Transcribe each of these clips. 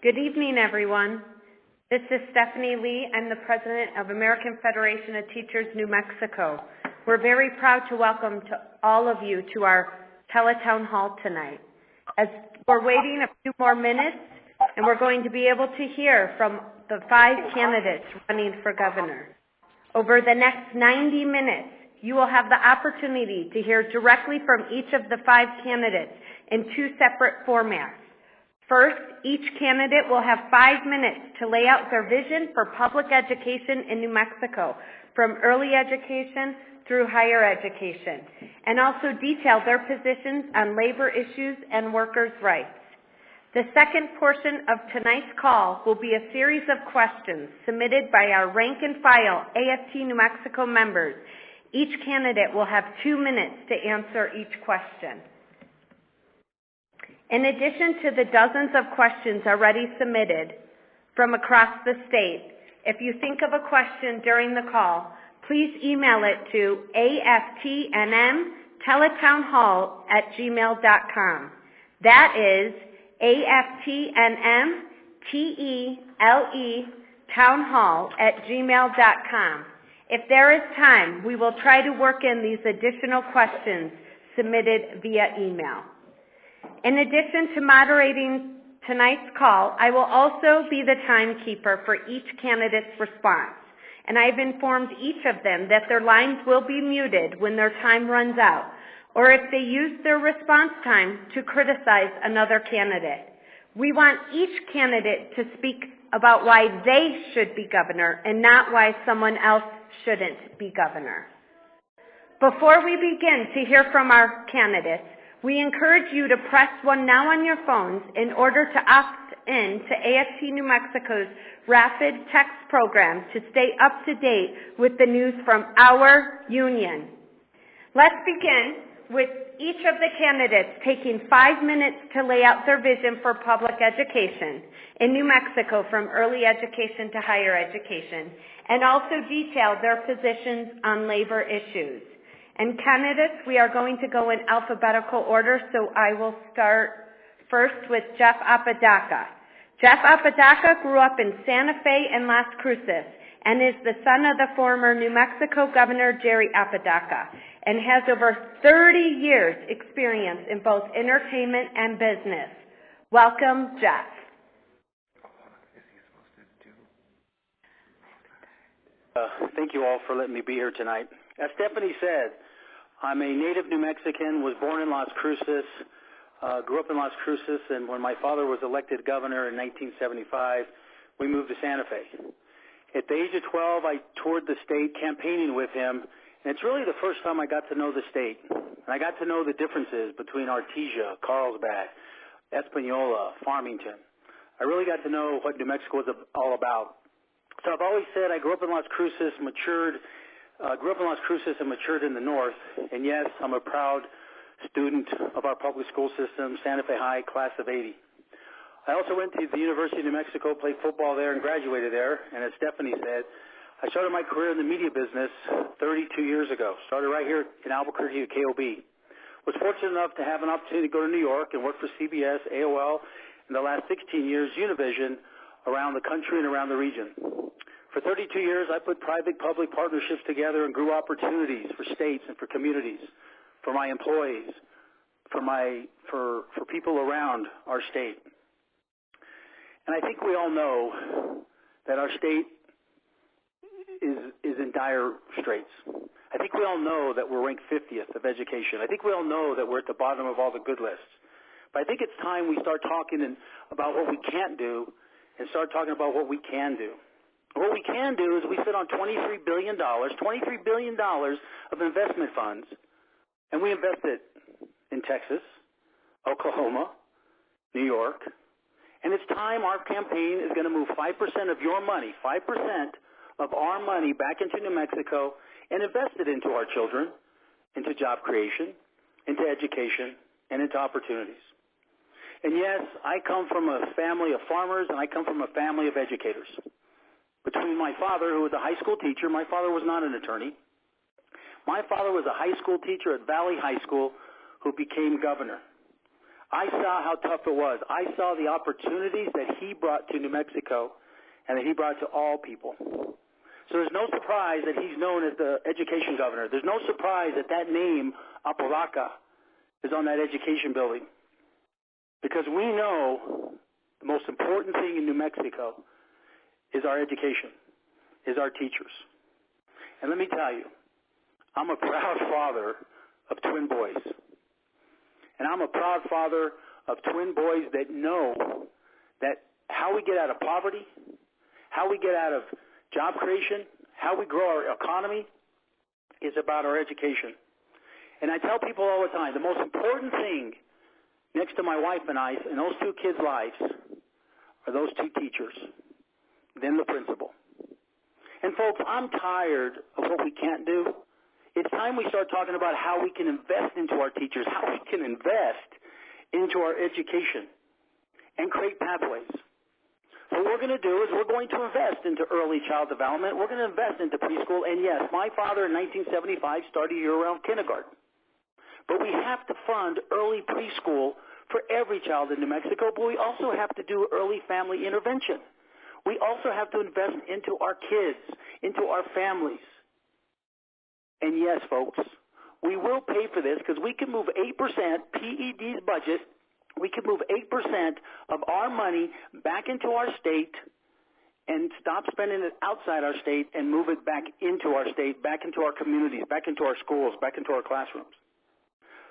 Good evening, everyone. This is Stephanie Lee. I'm the president of American Federation of Teachers, New Mexico. We're very proud to welcome all of you to our Tele-town Hall tonight. As we're waiting a few more minutes, and we're going to be able to hear from the 5 candidates running for governor. Over the next 90 minutes, you will have the opportunity to hear directly from each of the 5 candidates in 2 separate formats. First, each candidate will have 5 minutes to lay out their vision for public education in New Mexico, from early education through higher education, and also detail their positions on labor issues and workers' rights. The second portion of tonight's call will be a series of questions submitted by our rank and file AFT New Mexico members. Each candidate will have 2 minutes to answer each question. In addition to the dozens of questions already submitted from across the state, if you think of a question during the call, please email it to aftnmteletownhall@gmail.com. That is aftnmteletownhall@gmail.com. If there is time, we will try to work in these additional questions submitted via email. In addition to moderating tonight's call, I will also be the timekeeper for each candidate's response, and I've informed each of them that their lines will be muted when their time runs out, or if they use their response time to criticize another candidate. We want each candidate to speak about why they should be governor and not why someone else shouldn't be governor. Before we begin to hear from our candidates, we encourage you to press 1 now on your phones in order to opt in to AFT New Mexico's rapid text program to stay up to date with the news from our union. Let's begin with each of the candidates taking 5 minutes to lay out their vision for public education in New Mexico, from early education to higher education, and also detail their positions on labor issues. And candidates, we are going to go in alphabetical order, so I will start first with Jeff Apodaca. Jeff Apodaca grew up in Santa Fe and Las Cruces and is the son of the former New Mexico Governor Jerry Apodaca and has over 30 years experience in both entertainment and business. Welcome, Jeff. Thank you all for letting me be here tonight. As Stephanie said, I'm a native New Mexican, was born in Las Cruces, grew up in Las Cruces, and when my father was elected governor in 1975, we moved to Santa Fe. At the age of 12, I toured the state campaigning with him, and it's really the first time I got to know the state. And I got to know the differences between Artesia, Carlsbad, Espanola, Farmington. I really got to know what New Mexico was all about. So I've always said I grew up in Las Cruces, and matured in the north. And yes, I'm a proud student of our public school system, Santa Fe High, class of 80. I also went to the University of New Mexico, played football there, and graduated there. And as Stephanie said, I started my career in the media business 32 years ago. Started right here in Albuquerque at KOB. Was fortunate enough to have an opportunity to go to New York and work for CBS, AOL, and the last 16 years, Univision, around the country and around the region. For 32 years, I put private-public partnerships together and grew opportunities for states and for communities, for my employees, for people around our state. And I think we all know that our state is in dire straits. I think we all know that we're ranked 50th of education. I think we all know that we're at the bottom of all the good lists. But I think it's time we start talking about what we can't do and start talking about what we can do. What we can do is we sit on $23 billion of investment funds, and we invest it in Texas, Oklahoma, New York. And it's time our campaign is going to move 5% of your money, 5% of our money back into New Mexico and invest it into our children, into job creation, into education, and into opportunities. And yes, I come from a family of farmers, and I come from a family of educators. Between my father, who was a high school teacher, my father was not an attorney. My father was a high school teacher at Valley High School who became governor. I saw how tough it was. I saw the opportunities that he brought to New Mexico and that he brought to all people. So there's no surprise that he's known as the education governor. There's no surprise that that name, Apalaca, is on that education building. Because we know the most important thing in New Mexico is our education, is our teachers. And let me tell you, I'm a proud father of twin boys. And I'm a proud father of twin boys that know that how we get out of poverty, how we get out of job creation, how we grow our economy is about our education. And I tell people all the time, the most important thing next to my wife and I in those two kids' lives are those two teachers, then the principal. And folks, I'm tired of what we can't do. It's time we start talking about how we can invest into our teachers, how we can invest into our education and create pathways. So what we're going to do is we're going to invest into early child development. We're going to invest into preschool. And yes, my father in 1975 started year-round kindergarten. But we have to fund early preschool for every child in New Mexico, but we also have to do early family intervention. We also have to invest into our kids, into our families. And yes, folks, we will pay for this because we can move 8%, PED's budget, we can move 8% of our money back into our state and stop spending it outside our state and move it back into our state, back into our communities, back into our schools, back into our classrooms.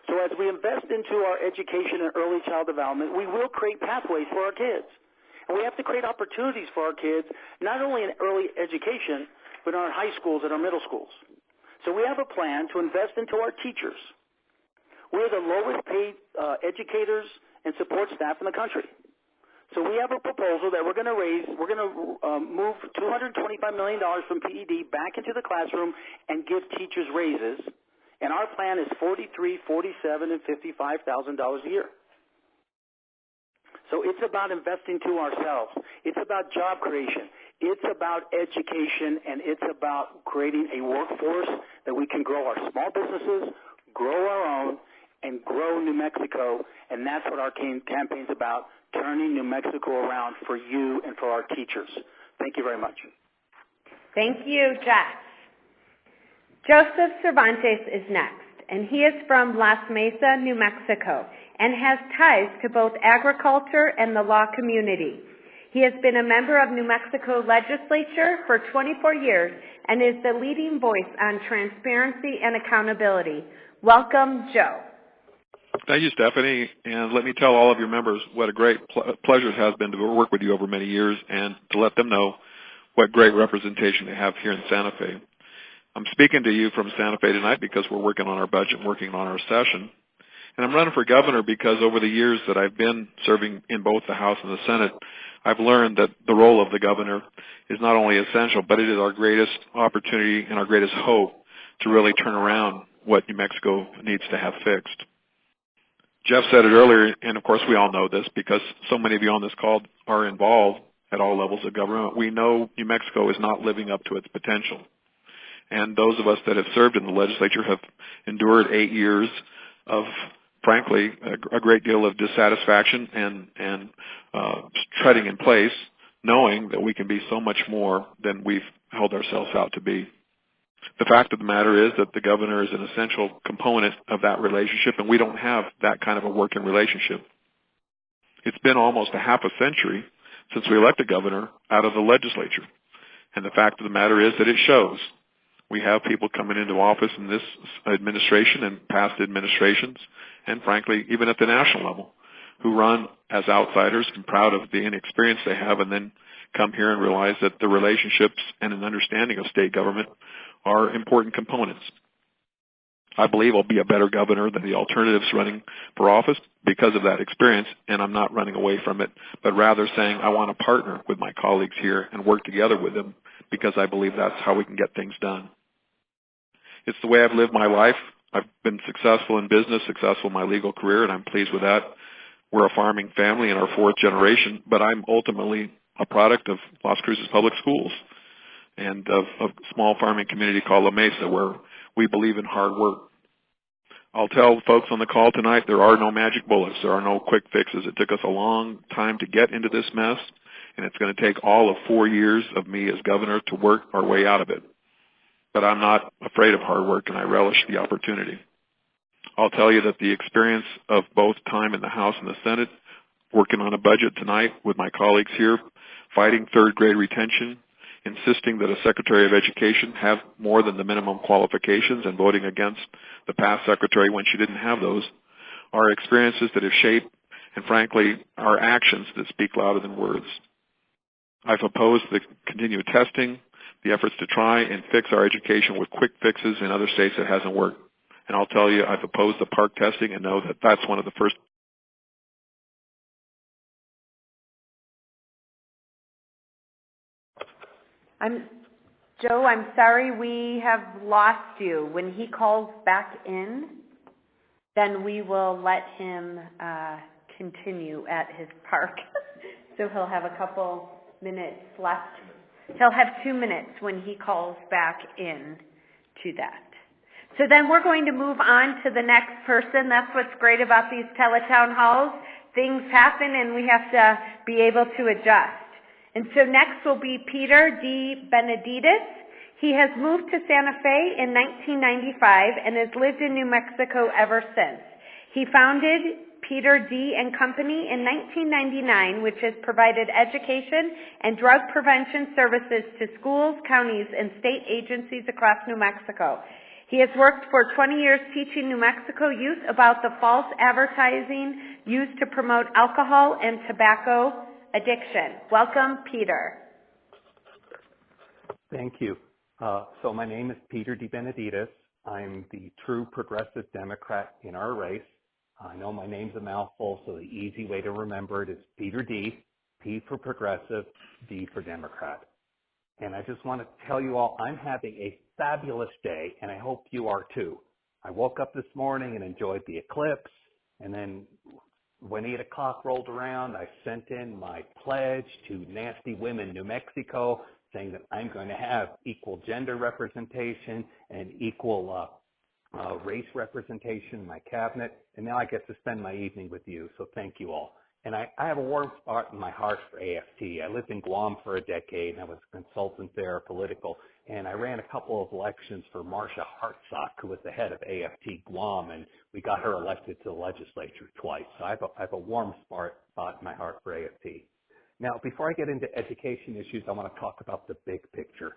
So as we invest into our education and early child development, we will create pathways for our kids. And we have to create opportunities for our kids, not only in early education, but in our high schools and our middle schools. So we have a plan to invest into our teachers. We're the lowest paid educators and support staff in the country. So we have a proposal that we're going to raise. We're going to move $225 million from PED back into the classroom and give teachers raises. And our plan is $43,000, $47,000, and $55,000 a year. So it's about investing to ourselves. It's about job creation. It's about education, and it's about creating a workforce that we can grow our small businesses, grow our own, and grow New Mexico. And that's what our campaign's about, turning New Mexico around for you and for our teachers. Thank you very much. Thank you, Jeff. Joseph Cervantes is next, and he is from Las Mesa, New Mexico, and has ties to both agriculture and the law community. He has been a member of New Mexico legislature for 24 years and is the leading voice on transparency and accountability. Welcome, Joe. Thank you, Stephanie, and let me tell all of your members what a great pleasure it has been to work with you over many years and to let them know what great representation they have here in Santa Fe. I'm speaking to you from Santa Fe tonight because we're working on our budget and working on our session. And I'm running for governor because over the years that I've been serving in both the House and the Senate, I've learned that the role of the governor is not only essential, but it is our greatest opportunity and our greatest hope to really turn around what New Mexico needs to have fixed. Jeff said it earlier, and of course we all know this because so many of you on this call are involved at all levels of government. We know New Mexico is not living up to its potential. And those of us that have served in the legislature have endured 8 years of, frankly, a great deal of dissatisfaction and treading in place, knowing that we can be so much more than we've held ourselves out to be. The fact of the matter is that the governor is an essential component of that relationship, and we don't have that kind of a working relationship. It's been almost a half a century since we elected governor out of the legislature, and the fact of the matter is that it shows. We have people coming into office in this administration and past administrations, and frankly, even at the national level, who run as outsiders and proud of the inexperience they have, and then come here and realize that the relationships and an understanding of state government are important components. I believe I'll be a better governor than the alternatives running for office because of that experience, and I'm not running away from it, but rather saying I want to partner with my colleagues here and work together with them because I believe that's how we can get things done. It's the way I've lived my life. I've been successful in business, successful in my legal career, and I'm pleased with that. We're a farming family in our fourth generation, but I'm ultimately a product of Las Cruces Public Schools and of a small farming community called La Mesa, where we believe in hard work. I'll tell folks on the call tonight there are no magic bullets. There are no quick fixes. It took us a long time to get into this mess, and it's going to take all of 4 years of me as governor to work our way out of it. But I'm not afraid of hard work, and I relish the opportunity. I'll tell you that the experience of both time in the House and the Senate, working on a budget tonight with my colleagues here, fighting third grade retention, insisting that a Secretary of Education have more than the minimum qualifications and voting against the past secretary when she didn't have those, are experiences that have shaped and, frankly, are actions that speak louder than words. I've opposed the continued testing, the efforts to try and fix our education with quick fixes in other states that hasn't worked. And I'll tell you, I've opposed the park testing and know that that's one of the first. Joe, I'm sorry we have lost you. When he calls back in, then we will let him continue at his park. So he'll have a couple minutes left. He'll have 2 minutes when he calls back in to that. So then we're going to move on to the next person. That's what's great about these tele-town halls. Things happen and we have to be able to adjust. And so next will be Peter D. Benedictus. He has moved to Santa Fe in 1995 and has lived in New Mexico ever since. He founded Peter D. and Company in 1999, which has provided education and drug prevention services to schools, counties, and state agencies across New Mexico. He has worked for 20 years teaching New Mexico youth about the false advertising used to promote alcohol and tobacco addiction. Welcome, Peter. Thank you. So my name is Peter D. Benedictus. I'm the true progressive Democrat in our race. I know my name's a mouthful, so the easy way to remember it is Peter D., P for progressive, D for Democrat. And I just want to tell you all, I'm having a fabulous day, and I hope you are too. I woke up this morning and enjoyed the eclipse, and then when 8 o'clock rolled around, I sent in my pledge to Nasty Women New Mexico, saying that I'm going to have equal gender representation and equal race representation in my cabinet, and now I get to spend my evening with you, so thank you all. And I have a warm spot in my heart for AFT. I lived in Guam for a decade, and I was a consultant there, political, and I ran a couple of elections for Marcia Hartsock, who was the head of AFT Guam, and we got her elected to the legislature twice. So I have a warm spot in my heart for AFT. Now, before I get into education issues, I want to talk about the big picture.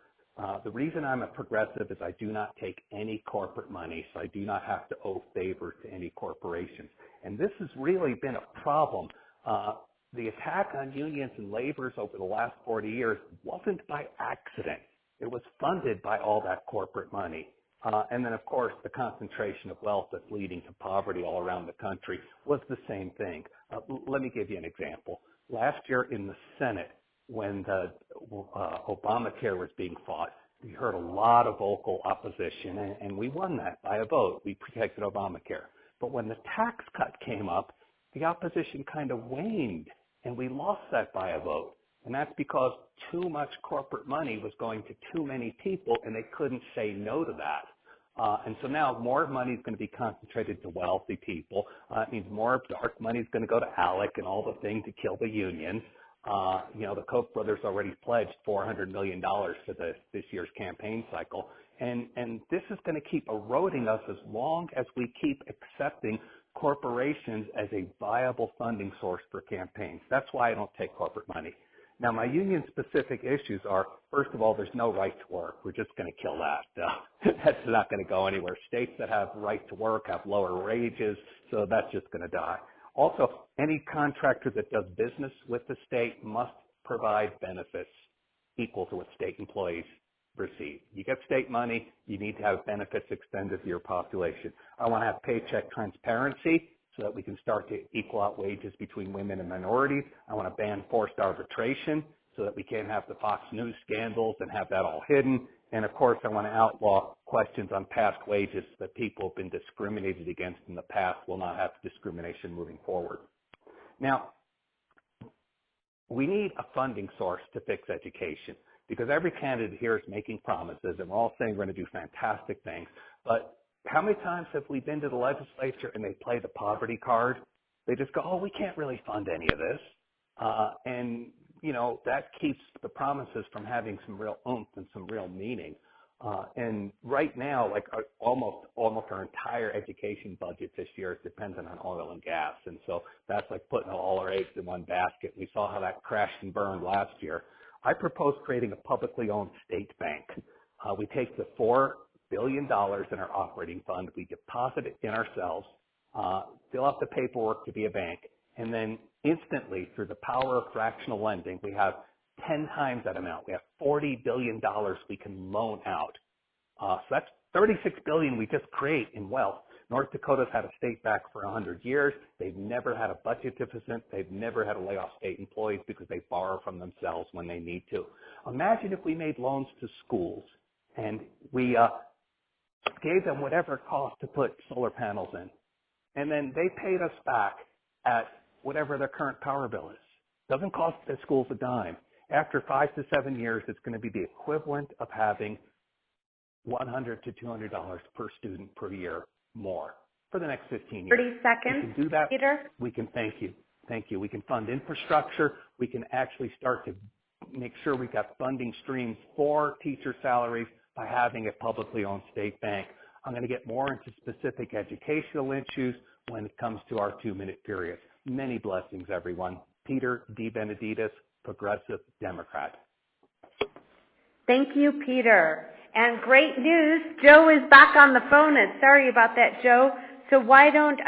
The reason I'm a progressive is I do not take any corporate money, so I do not have to owe favors to any corporations. And this has really been a problem. The attack on unions and laborers over the last 40 years wasn't by accident. It was funded by all that corporate money. And then, of course, the concentration of wealth that's leading to poverty all around the country was the same thing. Let me give you an example. Last year in the Senate, when the Obamacare was being fought, we heard a lot of vocal opposition, and we won that by a vote. We protected Obamacare. But when the tax cut came up, the opposition kind of waned, and we lost that by a vote. And that's because too much corporate money was going to too many people, and they couldn't say no to that. And so now more money is going to be concentrated to wealthy people. It means more dark money is going to go to ALEC and all the things to kill the unions. The Koch brothers already pledged $400 million for this year's campaign cycle. And this is going to keep eroding us as long as we keep accepting corporations as a viable funding source for campaigns. That's why I don't take corporate money. Now, my union-specific issues are, first of all, there's no right to work. We're just going to kill that. That's not going to go anywhere. States that have right to work have lower wages, so that's just going to die. Also, any contractor that does business with the state must provide benefits equal to what state employees receive. You get state money, you need to have benefits extended to your population. I want to have paycheck transparency so that we can start to equal out wages between women and minorities. I want to ban forced arbitration so that we can't have the Fox News scandals and have that all hidden. And of course, I want to outlaw questions on past wages so that people have been discriminated against in the past will not have discrimination moving forward. Now, we need a funding source to fix education because every candidate here is making promises and we're all saying we're going to do fantastic things. But how many times have we been to the legislature and they play the poverty card? They just go, oh, we can't really fund any of this. And, you know, that keeps the promises from having some real oomph and some real meaning. And right now, like almost our entire education budget this year is dependent on oil and gas. And so that's like putting all our eggs in one basket. We saw how that crashed and burned last year. I propose creating a publicly owned state bank. We take the $4 billion in our operating fund, we deposit it in ourselves, fill out the paperwork to be a bank, and then instantly, through the power of fractional lending, we have 10 times that amount. We have $40 billion we can loan out. So that's $36 billion we just create in wealth. North Dakota's had a state bank for 100 years. They've never had a budget deficit. They've never had to lay off state employees because they borrow from themselves when they need to. Imagine if we made loans to schools and we gave them whatever it cost to put solar panels in. And then they paid us back at whatever their current power bill is. Doesn't cost the schools a dime. After 5 to 7 years, it's going to be the equivalent of having $100 to $200 per student per year more for the next 15 years. 30 seconds, we can do that. Peter. We can, thank you. We can fund infrastructure. We can actually start to make sure we've got funding streams for teacher salaries by having a publicly owned state bank. I'm going to get more into specific educational issues when it comes to our 2-minute period. Many blessings, everyone. Peter DiBenedettis, Progressive Democrat. Thank you, Peter. And great news, Joe is back on the phone. And sorry about that, Joe. So why don't,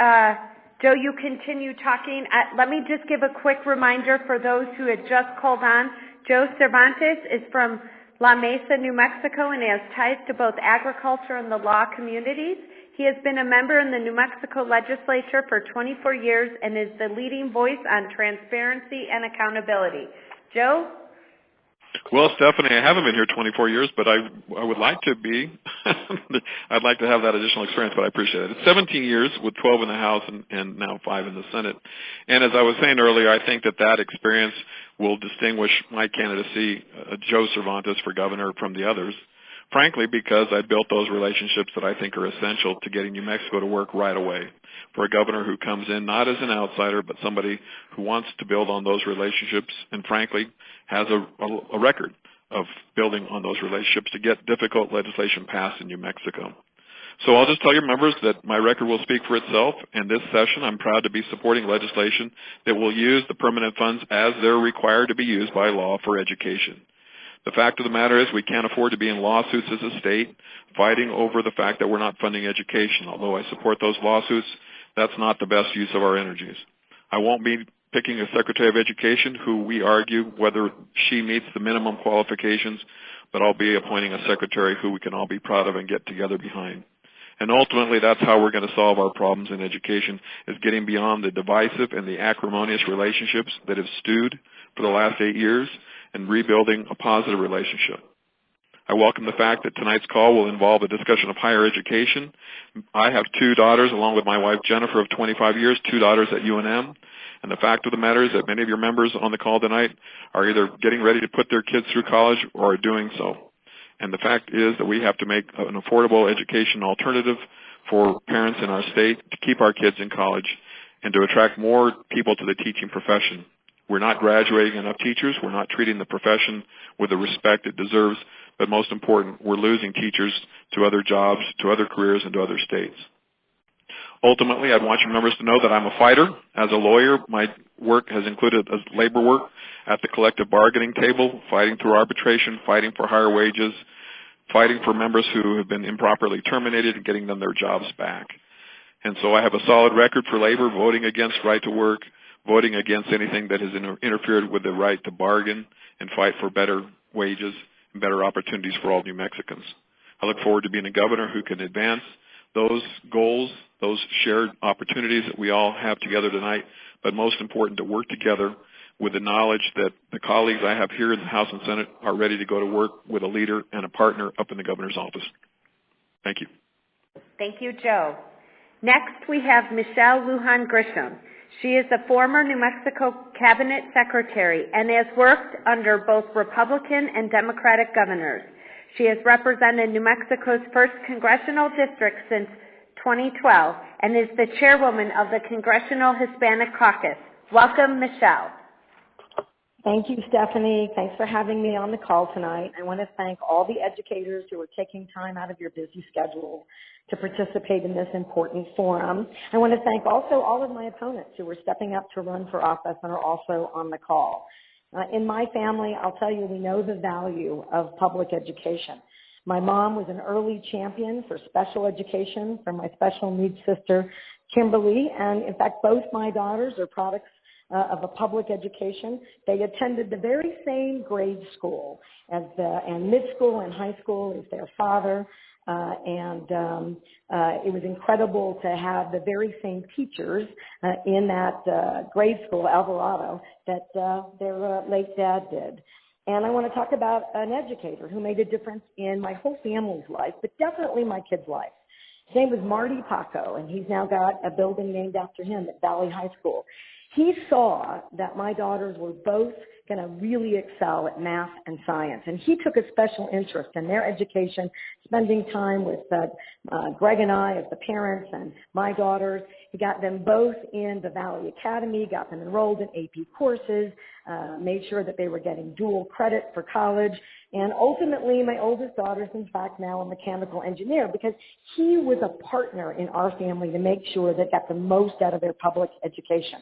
Joe, you continue talking. Let me just give a quick reminder for those who had just called on. Joe Cervantes is from La Mesa, New Mexico, and has ties to both agriculture and the law communities. He has been a member in the New Mexico legislature for 24 years and is the leading voice on transparency and accountability. Joe? Well, Stephanie, I haven't been here 24 years, but I would like to be. I'd like to have that additional experience, but I appreciate it. It's 17 years with 12 in the House and now 5 in the Senate. And as I was saying earlier, I think that experience will distinguish my candidacy, Joe Cervantes for governor, from the others, frankly, because I built those relationships that I think are essential to getting New Mexico to work right away. For a governor who comes in not as an outsider, but somebody who wants to build on those relationships and, frankly, has a record of building on those relationships to get difficult legislation passed in New Mexico. So I'll just tell your members that my record will speak for itself. And this session, I'm proud to be supporting legislation that will use the permanent funds as they're required to be used by law for education. The fact of the matter is we can't afford to be in lawsuits as a state fighting over the fact that we're not funding education. Although I support those lawsuits, that's not the best use of our energies. I won't be picking a Secretary of Education who we argue whether she meets the minimum qualifications, but I'll be appointing a secretary who we can all be proud of and get together behind. And ultimately, that's how we're going to solve our problems in education, is getting beyond the divisive and the acrimonious relationships that have stewed for the last 8 years and rebuilding a positive relationship. I welcome the fact that tonight's call will involve a discussion of higher education. I have 2 daughters, along with my wife Jennifer of 25 years, 2 daughters at UNM. And the fact of the matter is that many of your members on the call tonight are either getting ready to put their kids through college or are doing so. And the fact is that we have to make an affordable education alternative for parents in our state to keep our kids in college and to attract more people to the teaching profession. We're not graduating enough teachers. We're not treating the profession with the respect it deserves. But most important, we're losing teachers to other jobs, to other careers, and to other states. Ultimately, I'd want your members to know that I'm a fighter. As a lawyer, my work has included labor work at the collective bargaining table, fighting through arbitration, fighting for higher wages, fighting for members who have been improperly terminated and getting them their jobs back. And so I have a solid record for labor, voting against right to work, voting against anything that has interfered with the right to bargain and fight for better wages and better opportunities for all New Mexicans. I look forward to being a governor who can advance those goals, those shared opportunities that we all have together tonight, but most important, to work together with the knowledge that the colleagues I have here in the House and Senate are ready to go to work with a leader and a partner up in the governor's office. Thank you. Thank you, Joe. Next, we have Michelle Lujan Grisham. She is a former New Mexico Cabinet Secretary and has worked under both Republican and Democratic governors. She has represented New Mexico's 1st Congressional District since 2012, and is the chairwoman of the Congressional Hispanic Caucus. Welcome, Michelle. Thank you, Stephanie. Thanks for having me on the call tonight. I want to thank all the educators who are taking time out of your busy schedule to participate in this important forum. I want to thank also all of my opponents who are stepping up to run for office and are also on the call. In my family, I'll tell you, we know the value of public education. My mom was an early champion for special education for my special needs sister, Kimberly, and in fact, both my daughters are products of a public education. They attended the very same grade school and mid-school and high school as their father, it was incredible to have the very same teachers in that grade school, Alvarado, that their late dad did. And I want to talk about an educator who made a difference in my whole family's life, but definitely my kid's life. His name was Marty Paco, and he's now got a building named after him at Valley High School. He saw that my daughters were both going to really excel at math and science, and he took a special interest in their education, spending time with Greg and I as the parents and my daughters. He got them both in the Valley Academy, got them enrolled in AP courses, made sure that they were getting dual credit for college, and ultimately my oldest daughter is in fact now a mechanical engineer because he was a partner in our family to make sure they got the most out of their public education.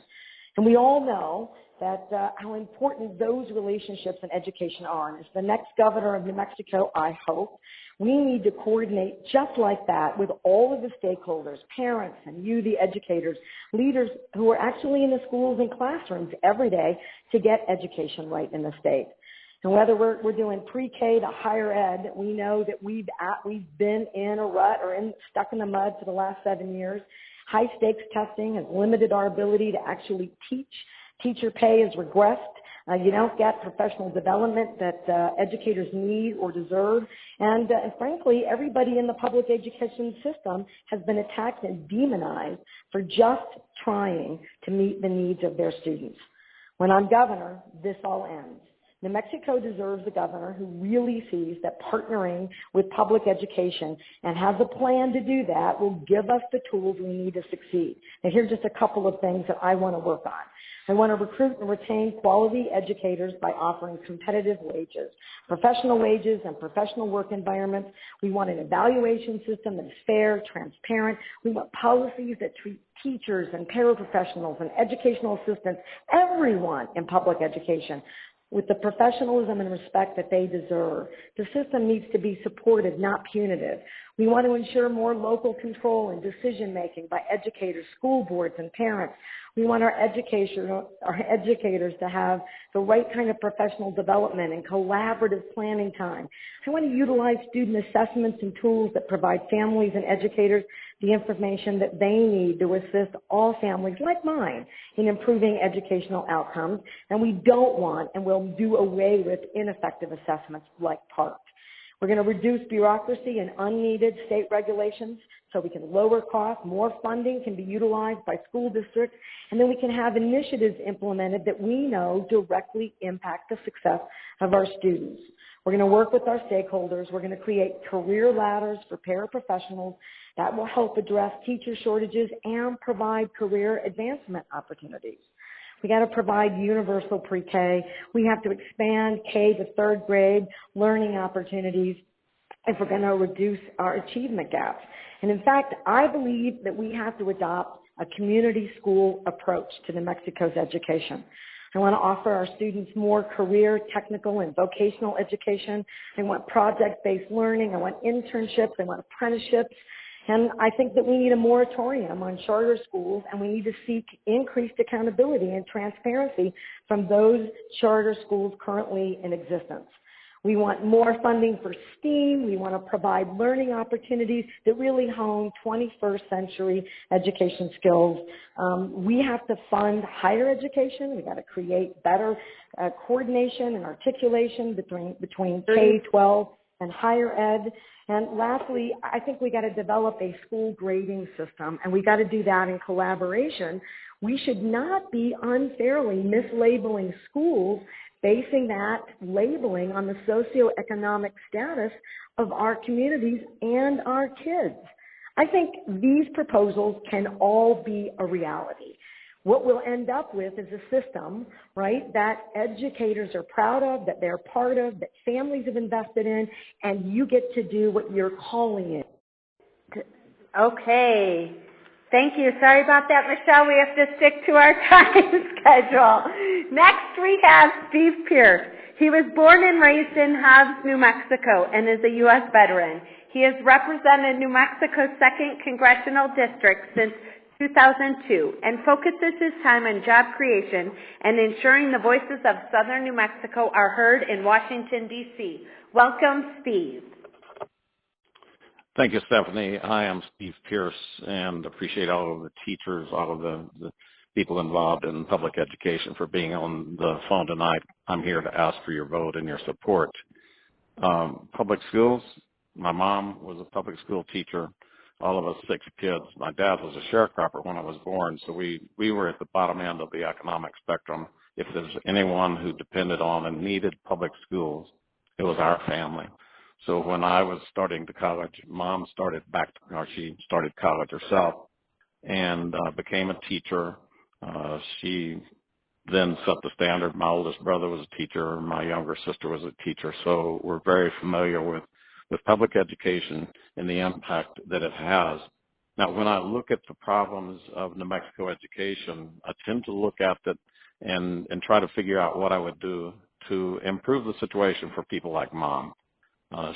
And we all know that how important those relationships and education are. And as the next governor of New Mexico, I hope, we need to coordinate just like that with all of the stakeholders, parents and you, the educators, leaders who are actually in the schools and classrooms every day to get education right in the state. And whether we're doing pre-K to higher ed, we know that we've been in a rut or stuck in the mud for the last 7 years. High stakes testing has limited our ability to actually teach. Teacher pay has regressed. You don't get professional development that educators need or deserve. And frankly, everybody in the public education system has been attacked and demonized for just trying to meet the needs of their students. When I'm governor, this all ends. New Mexico deserves a governor who really sees that partnering with public education and has a plan to do that will give us the tools we need to succeed. Now, here's just a couple of things that I want to work on. I want to recruit and retain quality educators by offering competitive wages, professional wages and professional work environments. We want an evaluation system that is fair, transparent. We want policies that treat teachers and paraprofessionals and educational assistants, everyone in public education, with the professionalism and respect that they deserve. The system needs to be supported, not punitive. We want to ensure more local control and decision-making by educators, school boards, and parents. We want our educators to have the right kind of professional development and collaborative planning time. I want to utilize student assessments and tools that provide families and educators the information that they need to assist all families like mine in improving educational outcomes. And we don't want and will do away with ineffective assessments like PARCC. We're going to reduce bureaucracy and unneeded state regulations so we can lower costs, more funding can be utilized by school districts, and then we can have initiatives implemented that we know directly impact the success of our students. We're going to work with our stakeholders. We're going to create career ladders for paraprofessionals that will help address teacher shortages and provide career advancement opportunities. We got to provide universal pre-K. We have to expand K to third grade learning opportunities if we're going to reduce our achievement gaps. And in fact, I believe that we have to adopt a community school approach to New Mexico's education. I want to offer our students more career, technical, and vocational education. I want project-based learning. I want internships. I want apprenticeships. And I think that we need a moratorium on charter schools, and we need to seek increased accountability and transparency from those charter schools currently in existence. We want more funding for STEAM. We want to provide learning opportunities that really hone 21st century education skills. We have to fund higher education. We got to create better coordination and articulation between K-12 and higher ed. And lastly, I think we got to develop a school grading system, and we got to do that in collaboration. We should not be unfairly mislabeling schools, basing that labeling on the socioeconomic status of our communities and our kids. I think these proposals can all be a reality. What we'll end up with is a system, right, that educators are proud of, that they're part of, that families have invested in, and you get to do what you're calling it. Okay. Thank you. Sorry about that, Michelle. We have to stick to our time schedule. Next, we have Steve Pierce. He was born and raised in Hobbs, New Mexico, and is a U.S. veteran. He has represented New Mexico's 2nd Congressional District since 2002 and focuses his time on job creation and ensuring the voices of Southern New Mexico are heard in Washington, D.C. Welcome, Steve. Thank you, Stephanie. I am Steve Pierce and appreciate all of the teachers, all of the people involved in public education for being on the phone tonight. I'm here to ask for your vote and your support. Public schools, my mom was a public school teacher, all of us 6 kids. My dad was a sharecropper when I was born, so we were at the bottom end of the economic spectrum. If there's anyone who depended on and needed public schools, it was our family. So when I was starting to college, Mom she started college herself and became a teacher. She then set the standard. My oldest brother was a teacher. My younger sister was a teacher. So we're very familiar with public education and the impact that it has. Now, when I look at the problems of New Mexico education, I tend to look at it and try to figure out what I would do to improve the situation for people like Mom.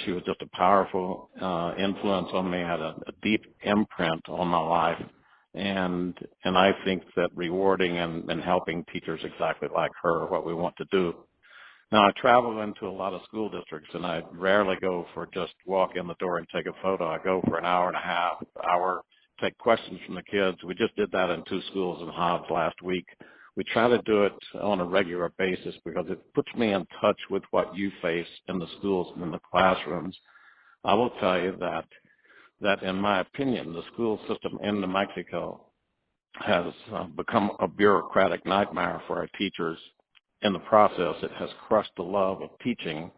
She was just a powerful influence on me, had a deep imprint on my life, and I think that rewarding and helping teachers exactly like her are what we want to do. Now, I travel into a lot of school districts, and I rarely go for just walk in the door and take a photo. I go for an hour and a half, take questions from the kids. We just did that in 2 schools in Hobbs last week. We try to do it on a regular basis because it puts me in touch with what you face in the schools and in the classrooms. I will tell you that in my opinion, the school system in New Mexico has become a bureaucratic nightmare for our teachers. In the process, it has crushed the love of teaching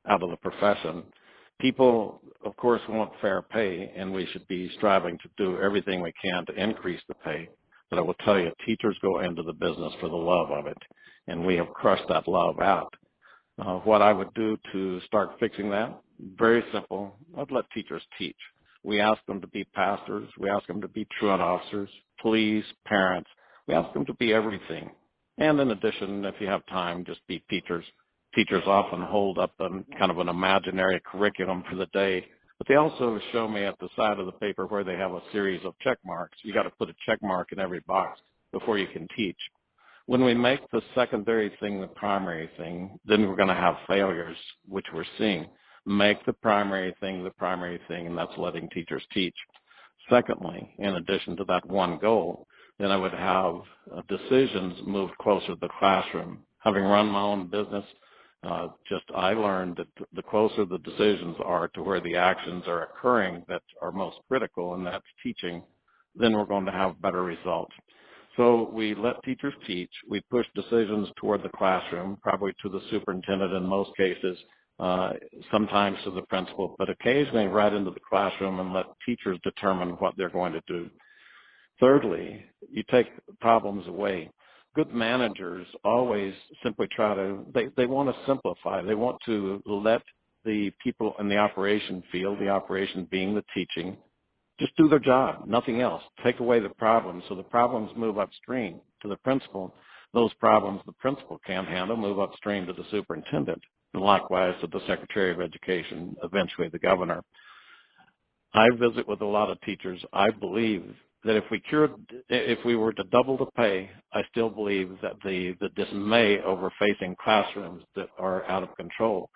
out of the profession. People, of course, want fair pay, and we should be striving to do everything we can to increase the pay. But I will tell you, teachers go into the business for the love of it, and we have crushed that love out. What I would do to start fixing that, very simple, I'd let teachers teach. We ask them to be pastors. We ask them to be truant officers, police, parents. We ask them to be everything. And in addition, if you have time, just be teachers. Teachers often hold up kind of an imaginary curriculum for the day, but they also show me at the side of the paper where they have a series of check marks. You got to put a check mark in every box before you can teach. When we make the secondary thing the primary thing, then we're going to have failures, which we're seeing. Make the primary thing, and that's letting teachers teach. Secondly, in addition to that one goal, then I would have decisions moved closer to the classroom. Having run my own business, I learned that the closer the decisions are to where the actions are occurring that are most critical, and that's teaching, then we're going to have better results. So we let teachers teach. We push decisions toward the classroom, probably to the superintendent in most cases, sometimes to the principal, but occasionally right into the classroom and let teachers determine what they're going to do. Thirdly, you take problems away. Good managers always simply they want to simplify. They want to let the people in the operation field, the operation being the teaching, just do their job, nothing else. Take away the problems so the problems move upstream to the principal. Those problems the principal can't handle move upstream to the superintendent, and likewise to the Secretary of Education, eventually the governor. I visit with a lot of teachers. I believe that if we were to double the pay, I still believe that the dismay over facing classrooms that are out of control,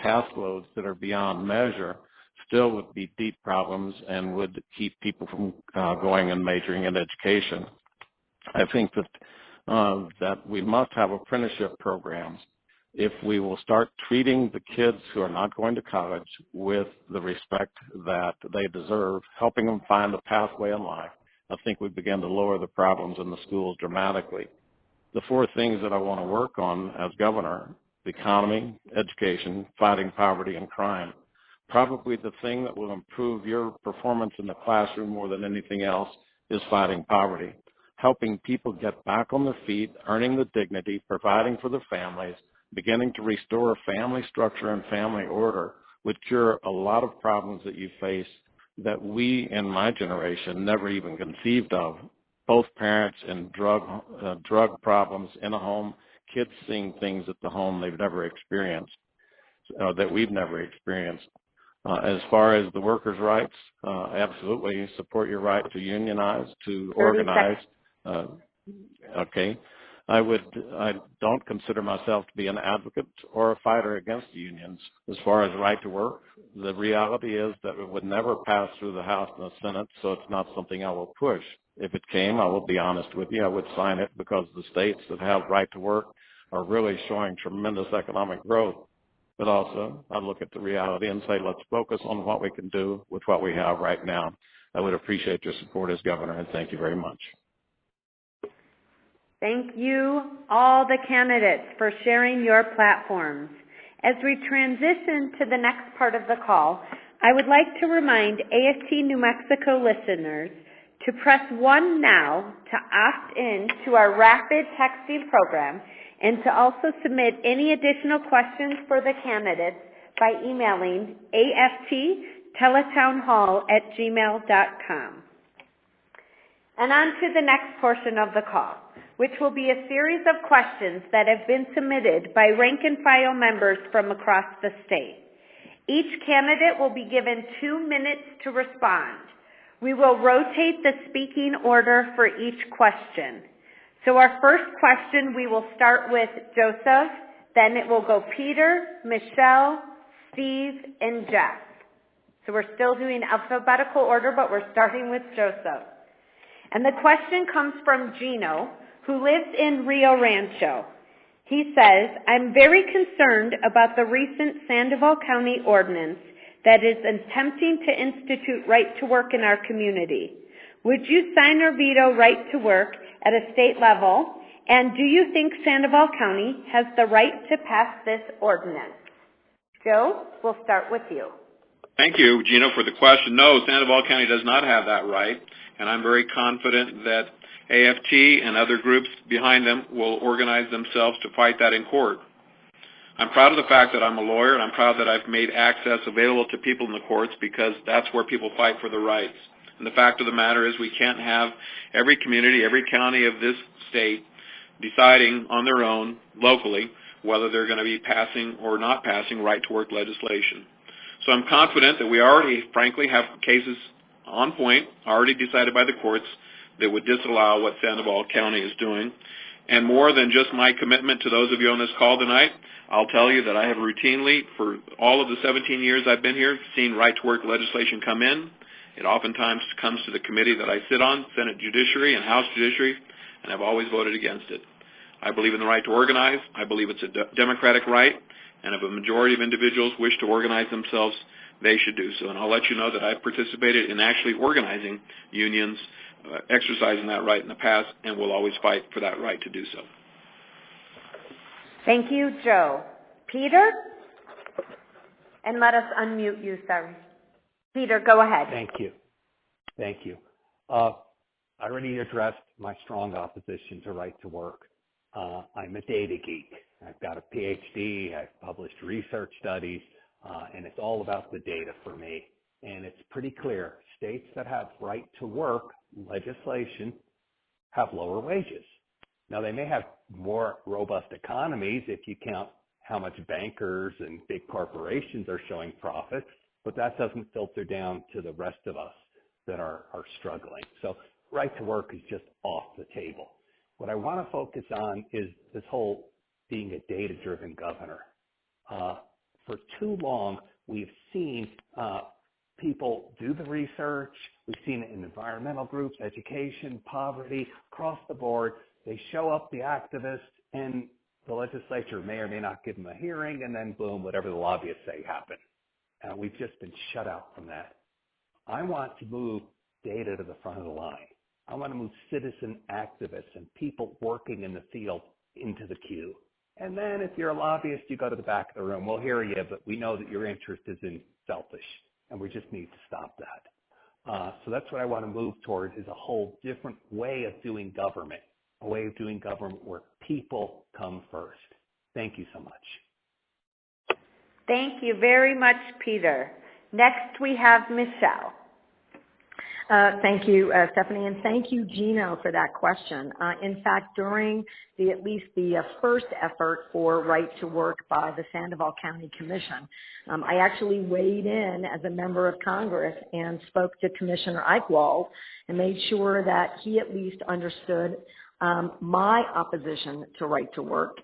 task loads that are beyond measure, still would be deep problems and would keep people from going and majoring in education. I think that we must have apprenticeship programs. If we will start treating the kids who are not going to college with the respect that they deserve, helping them find a pathway in life, I think we begin to lower the problems in the schools dramatically. The 4 things that I want to work on as governor: the economy, education, fighting poverty and crime. Probably the thing that will improve your performance in the classroom more than anything else is fighting poverty, helping people get back on their feet, earning the dignity, providing for their families, beginning to restore family structure and family order would cure a lot of problems that you face that we in my generation never even conceived of. Both parents in drug problems in a home, kids seeing things at the home they've never experienced, that we've never experienced. As far as the workers' rights, absolutely support your right to unionize, to organize. Okay. I don't consider myself to be an advocate or a fighter against unions. As far as right to work, the reality is that it would never pass through the House and the Senate, so it's not something I will push. If it came, I will be honest with you, I would sign it because the states that have right to work are really showing tremendous economic growth. But also, I look at the reality and say, let's focus on what we can do with what we have right now. I would appreciate your support as governor, and thank you very much. Thank you, all the candidates, for sharing your platforms. As we transition to the next part of the call, I would like to remind AFT New Mexico listeners to press 1 now to opt in to our rapid texting program and to also submit any additional questions for the candidates by emailing aftteletownhall@gmail.com. And on to the next portion of the call, which will be a series of questions that have been submitted by rank and file members from across the state. Each candidate will be given 2 minutes to respond. We will rotate the speaking order for each question. So our first question, we will start with Joseph, then it will go Peter, Michelle, Steve, and Jeff. So we're still doing alphabetical order, but we're starting with Joseph. And the question comes from Gino, who lives in Rio Rancho. He says, I'm very concerned about the recent Sandoval County ordinance that is attempting to institute right to work in our community. Would you sign or veto right to work at a state level? And do you think Sandoval County has the right to pass this ordinance? Joe, we'll start with you. Thank you, Gino, for the question. No, Sandoval County does not have that right, and I'm very confident that AFT and other groups behind them will organize themselves to fight that in court. I'm proud of the fact that I'm a lawyer, and I'm proud that I've made access available to people in the courts because that's where people fight for the rights. And the fact of the matter is we can't have every community, every county of this state deciding on their own locally whether they're going to be passing or not passing right-to-work legislation. So I'm confident that we already, frankly, have cases on point, already decided by the courts, that would disallow what Sandoval County is doing. And more than just my commitment to those of you on this call tonight, I'll tell you that I have routinely, for all of the 17 years I've been here, seen right-to-work legislation come in. It oftentimes comes to the committee that I sit on, Senate Judiciary and House Judiciary, and I've always voted against it. I believe in the right to organize. I believe it's a democratic right, and if a majority of individuals wish to organize themselves, they should do so. And I'll let you know that I've participated in actually organizing unions, exercising that right in the past, and will always fight for that right to do so. Thank you, Joe. Peter? And let us unmute you, sorry. Peter, go ahead. Thank you. Thank you. I already addressed my strong opposition to right to work. I'm a data geek. I've got a PhD, I've published research studies, and it's all about the data for me. And it's pretty clear, states that have right to work legislation have lower wages. Now, they may have more robust economies if you count how much bankers and big corporations are showing profits, but that doesn't filter down to the rest of us that are struggling. So right to work is just off the table. What I want to focus on is this whole being a data-driven governor. For too long, we've seen people do the research. We've seen it in environmental groups, education, poverty, across the board. They show up, the activists, and the legislature may or may not give them a hearing, and then boom, whatever the lobbyists say happened. And we've just been shut out from that. I want to move data to the front of the line. I want to move citizen activists and people working in the field into the queue. And then if you're a lobbyist, you go to the back of the room. We'll hear you, but we know that your interest is in selfish, and we just need to stop that. So that's what I want to move towards, is a whole different way of doing government, a way of doing government where people come first. Thank you so much. Thank you very much, Peter. Next, we have Michelle. Thank you, Stephanie, and thank you, Gino, for that question. In fact, during at least the first effort for Right to Work by the Sandoval County Commission, I actually weighed in as a member of Congress and spoke to Commissioner Eichwald and made sure that he at least understood my opposition to Right to Work.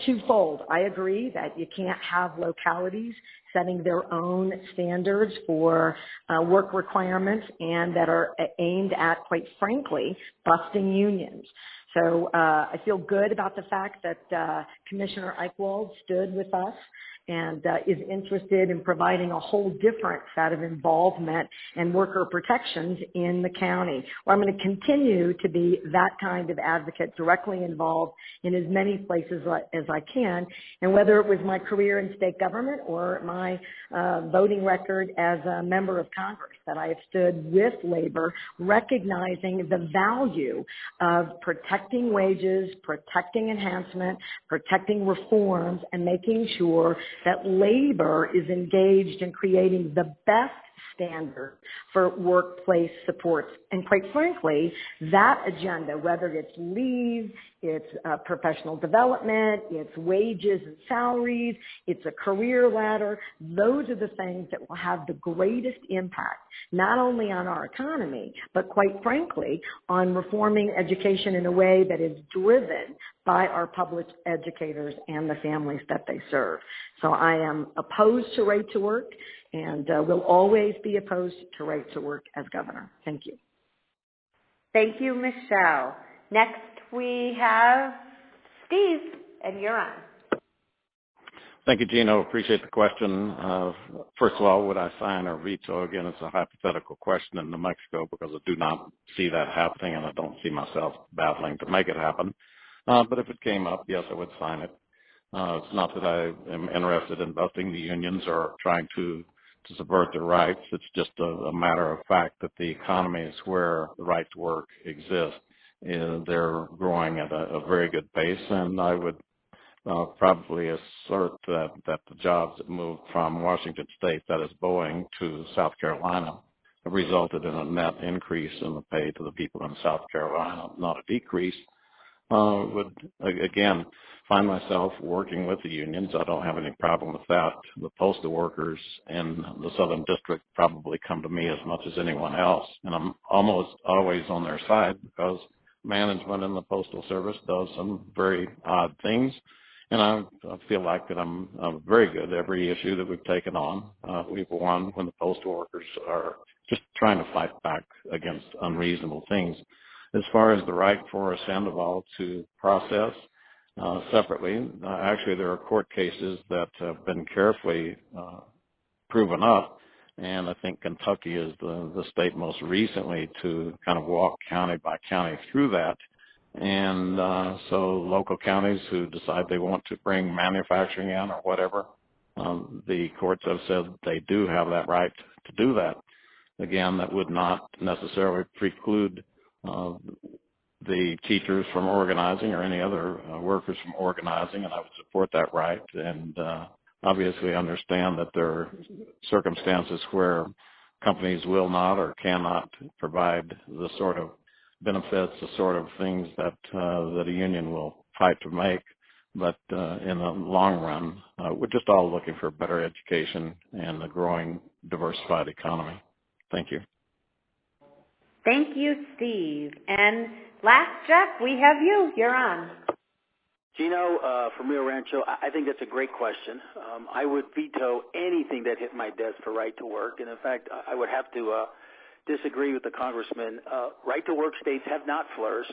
Twofold. I agree that you can't have localities setting their own standards for work requirements and that are aimed at, quite frankly, busting unions. So I feel good about the fact that Commissioner Eichwald stood with us and is interested in providing a whole different set of involvement and worker protections in the county. Well, I'm going to continue to be that kind of advocate, directly involved in as many places as I can. And whether it was my career in state government or my voting record as a member of Congress, that I have stood with labor, recognizing the value of protecting wages, protecting enhancement, protecting reforms, and making sure that labor is engaged in creating the best standard for workplace supports. And quite frankly, that agenda, whether it's leave, it's professional development, it's wages and salaries, it's a career ladder, those are the things that will have the greatest impact, not only on our economy, but quite frankly, on reforming education in a way that is driven by our public educators and the families that they serve. So I am opposed to Right to Work, and will always be opposed to Right to Work as governor. Thank you. Thank you, Michelle. Next, we have Steve, and you're on. Thank you, Gino. Appreciate the question. First of all, would I sign or veto? Again, it's a hypothetical question in New Mexico because I do not see that happening, and I don't see myself battling to make it happen. But if it came up, yes, I would sign it. It's not that I am interested in busting the unions or trying to subvert their rights. It's just a matter of fact that the economies where the Right to Work exists, they're growing at a very good pace, and I would probably assert that the jobs that moved from Washington State, that is Boeing, to South Carolina have resulted in a net increase in the pay to the people in South Carolina, not a decrease. Would, again, find myself working with the unions. I don't have any problem with that. The postal workers in the Southern District probably come to me as much as anyone else, and I'm almost always on their side because management in the Postal Service does some very odd things, and I feel like that I'm very good. Every issue that we've taken on, we've won when the postal workers are just trying to fight back against unreasonable things. As far as the right for Sandoval to process separately, actually there are court cases that have been carefully proven up, and I think Kentucky is the state most recently to kind of walk county by county through that. And so local counties who decide they want to bring manufacturing in or whatever, the courts have said they do have that right to do that. Again, that would not necessarily preclude the teachers from organizing or any other workers from organizing, and I would support that right. And obviously understand that there are circumstances where companies will not or cannot provide the sort of benefits, the sort of things that a union will fight to make. But in the long run, we're just all looking for better education and a growing, diversified economy. Thank you. Thank you, Steve. And last, Jeff, we have you. You're on. Gino, from Rio Rancho, I think that's a great question. I would veto anything that hit my desk for Right to Work. And in fact, I would have to disagree with the congressman. Right to Work states have not flourished.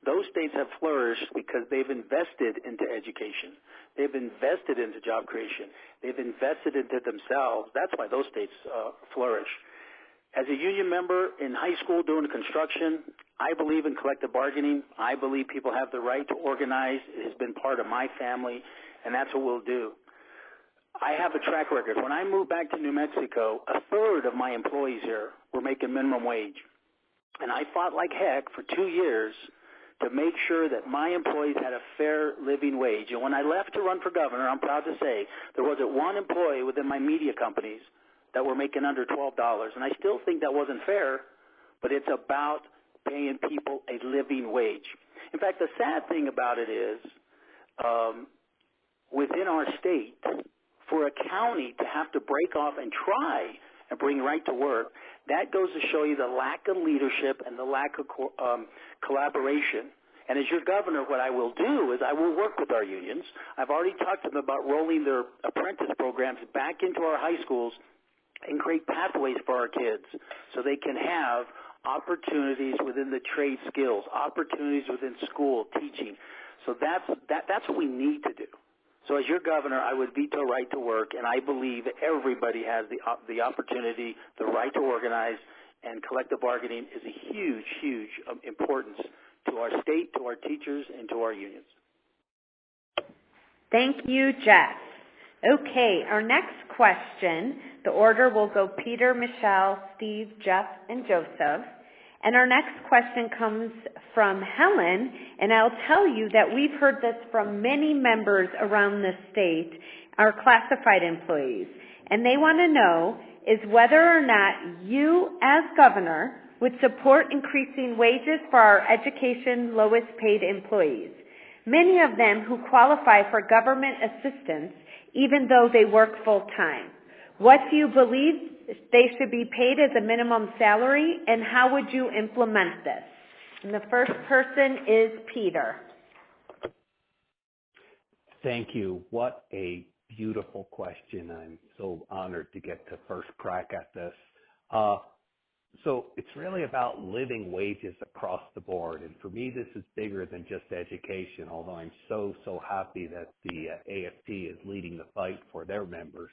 Those states have flourished because they've invested into education. They've invested into job creation. They've invested into themselves. That's why those states flourish. As a union member in high school doing construction, I believe in collective bargaining. I believe people have the right to organize. It has been part of my family, and that's what we'll do. I have a track record. When I moved back to New Mexico, a third of my employees here were making minimum wage. And I fought like heck for 2 years to make sure that my employees had a fair living wage. And when I left to run for governor, I'm proud to say there wasn't one employee within my media companies that were making under $12. And I still think that wasn't fair, but it's about paying people a living wage. In fact, the sad thing about it is within our state, for a county to have to break off and try and bring right to work, that goes to show you the lack of leadership and the lack of collaboration. And as your governor, what I will do is I will work with our unions. I've already talked to them about rolling their apprentice programs back into our high schools and create pathways for our kids so they can have opportunities within the trade skills, opportunities within school, teaching. So that's what we need to do. So as your governor, I would veto right to work, and I believe everybody has the opportunity, the right to organize, and collective bargaining is a huge, huge importance to our state, to our teachers, and to our unions. Thank you, Jeff. Okay, our next question, the order will go Peter, Michelle, Steve, Jeff, and Joseph. And our next question comes from Helen, and I'll tell you that we've heard this from many members around the state, our classified employees, and they want to know is whether or not you, as governor, would support increasing wages for our education lowest paid employees, many of them who qualify for government assistance even though they work full-time. What do you believe they should be paid as a minimum salary, and how would you implement this? And the first person is Peter. Thank you. What a beautiful question. I'm so honored to get to first crack at this. So it's really about living wages across the board. And for me, this is bigger than just education, although I'm so happy that the AFT is leading the fight for their members.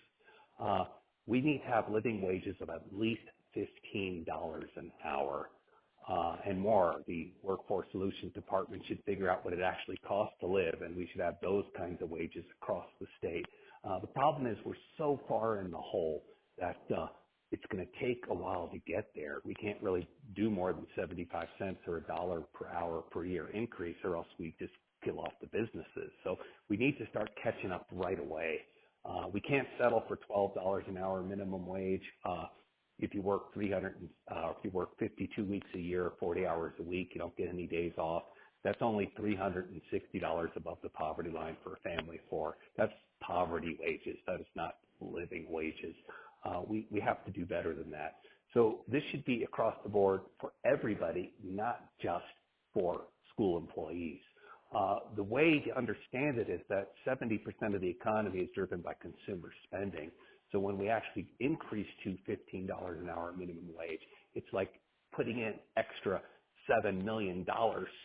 We need to have living wages of at least $15 an hour and more. The Workforce Solutions Department should figure out what it actually costs to live, and we should have those kinds of wages across the state. The problem is we're so far in the hole that it's going to take a while to get there. We can't really do more than 75 cents or $1 per hour per year increase, or else we just kill off the businesses. So we need to start catching up right away. We can't settle for $12 an hour minimum wage. If you work 52 weeks a year, 40 hours a week, you don't get any days off. That's only $360 above the poverty line for a family of four. That's poverty wages. That is not living wages. We have to do better than that. So this should be across the board for everybody, not just for school employees. The way to understand it is that 70% of the economy is driven by consumer spending. So when we actually increase to $15 an hour minimum wage, it's like putting in extra $7 million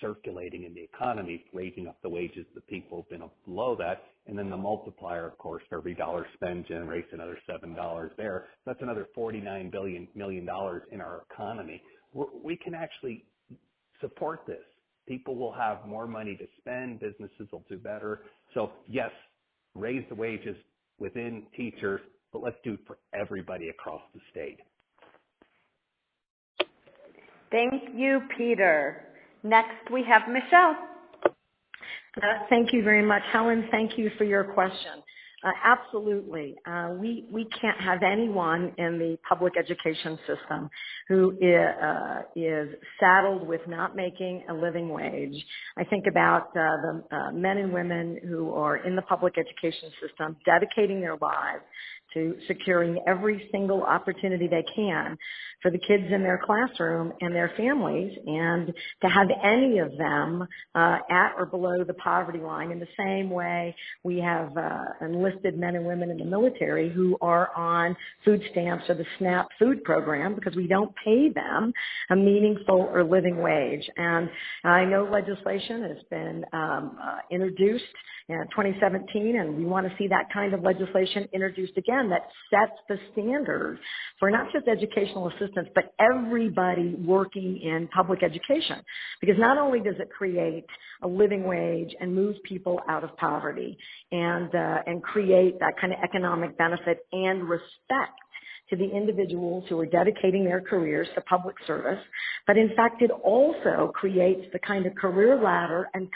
circulating in the economy, raising up the wages of the people who've been below that. And then the multiplier, of course, for every dollar spent generates another $7 there. That's another $49 million in our economy. We can actually support this. People will have more money to spend. Businesses will do better. So, yes, raise the wages within teachers, but let's do it for everybody across the state. Thank you, Peter. Next, we have Michelle. Thank you very much, Helen. Thank you for your question. Absolutely. We can't have anyone in the public education system who is saddled with not making a living wage. I think about the men and women who are in the public education system dedicating their lives to securing every single opportunity they can for the kids in their classroom and their families, and to have any of them at or below the poverty line. In the same way, we have enlisted men and women in the military who are on food stamps or the SNAP food program because we don't pay them a meaningful or living wage. And I know legislation has been introduced in 2017, and we want to see that kind of legislation introduced again. again, that sets the standard for not just educational assistants, but everybody working in public education. Because not only does it create a living wage and move people out of poverty and create that kind of economic benefit and respect to the individuals who are dedicating their careers to public service, but in fact it also creates the kind of career ladder and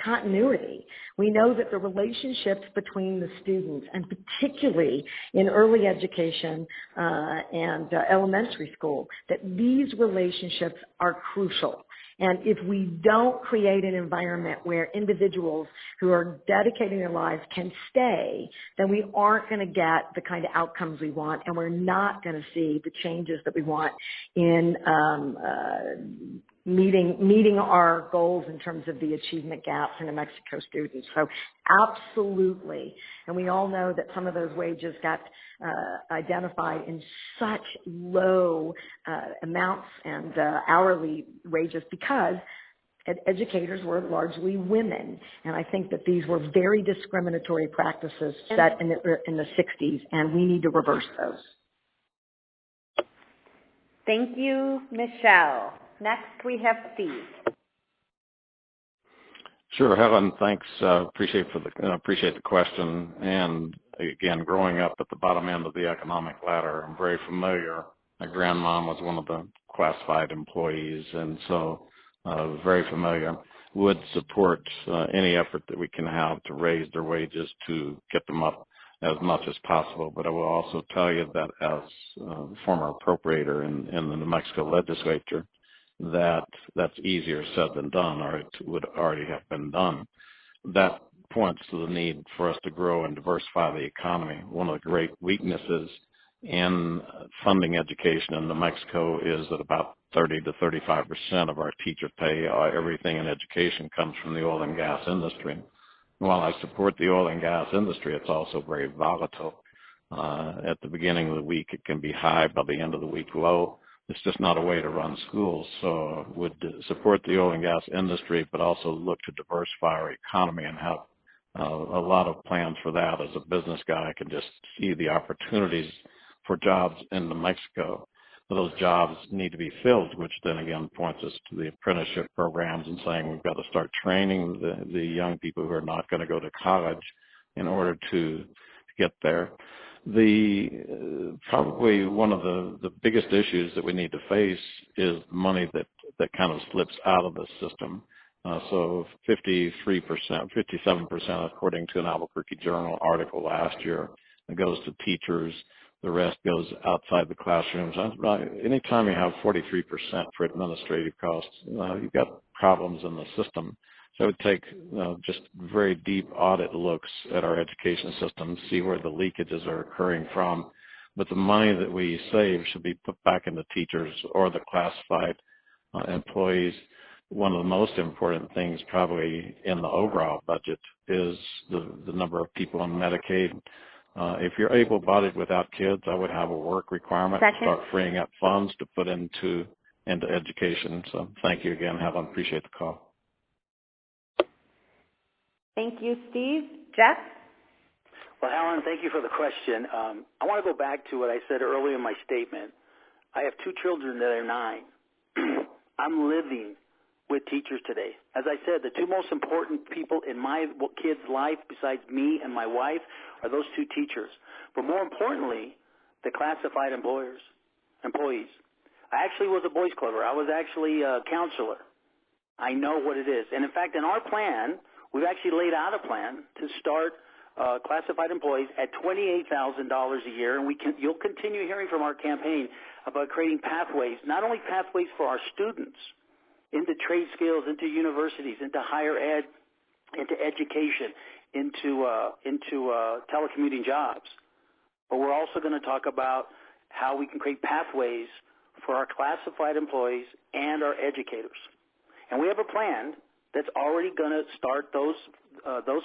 continuity. We know that the relationships between the students, and particularly in early education and elementary school, that these relationships are crucial. And if we don't create an environment where individuals who are dedicating their lives can stay, then we aren't going to get the kind of outcomes we want, and we're not going to see the changes that we want in meeting our goals in terms of the achievement gaps in New Mexico students. So absolutely. And we all know that some of those wages got identified in such low amounts and hourly wages because educators were largely women. And I think that these were very discriminatory practices set in the 60s, and we need to reverse those. Thank you, Michelle. Next, we have Steve. Sure, Helen. Thanks. Appreciate the question. And again, growing up at the bottom end of the economic ladder, I'm very familiar. My grandmom was one of the classified employees, and so very familiar. Would support any effort that we can have to raise their wages to get them up as much as possible. But I will also tell you that as former appropriator in the New Mexico legislature, that's easier said than done, or it would already have been done. That points to the need for us to grow and diversify the economy. One of the great weaknesses in funding education in New Mexico is that about 30 to 35% of our teacher pay, everything in education, comes from the oil and gas industry. While I support the oil and gas industry, it's also very volatile. At the beginning of the week, it can be high. By the end of the week, low. It's just not a way to run schools. So would support the oil and gas industry, but also look to diversify our economy and have a lot of plans for that. As a business guy, I can just see the opportunities for jobs in New Mexico. But those jobs need to be filled, which then again points us to the apprenticeship programs and saying we've got to start training the young people who are not going to go to college in order to get there. Probably one of the biggest issues that we need to face is money that kind of slips out of the system. So 53%, 57%, according to an Albuquerque Journal article last year, it goes to teachers. The rest goes outside the classrooms. Anytime you have 43% for administrative costs, you've got problems in the system. So it would take just very deep audit looks at our education system, see where the leakages are occurring from. But the money that we save should be put back into teachers or the classified employees. One of the most important things probably in the overall budget is the number of on Medicaid. If you're able-bodied without kids, I would have a work requirement to start freeing up funds to put into education. So thank you again, Helen. Appreciate the call. Thank you, Steve. Jeff? Well, Helen, thank you for the question. I want to go back to what I said earlier in my statement. I have 2 children that are 9. I'm living with teachers today. As I said, the 2 most important people in my kid's life besides me and my wife are those 2 teachers. But more importantly, the classified employees. I actually was a boys clubber. I was actually a counselor. I know what it is. And in fact, in our plan, we've actually laid out a plan to start classified employees at $28,000 a year, and you'll continue hearing from our campaign about creating pathways, not only pathways for our students into trade skills, into universities, into higher ed, into education, into telecommuting jobs, but we're also going to talk about how we can create pathways for our classified employees and our educators. And we have a plan that's already going to start those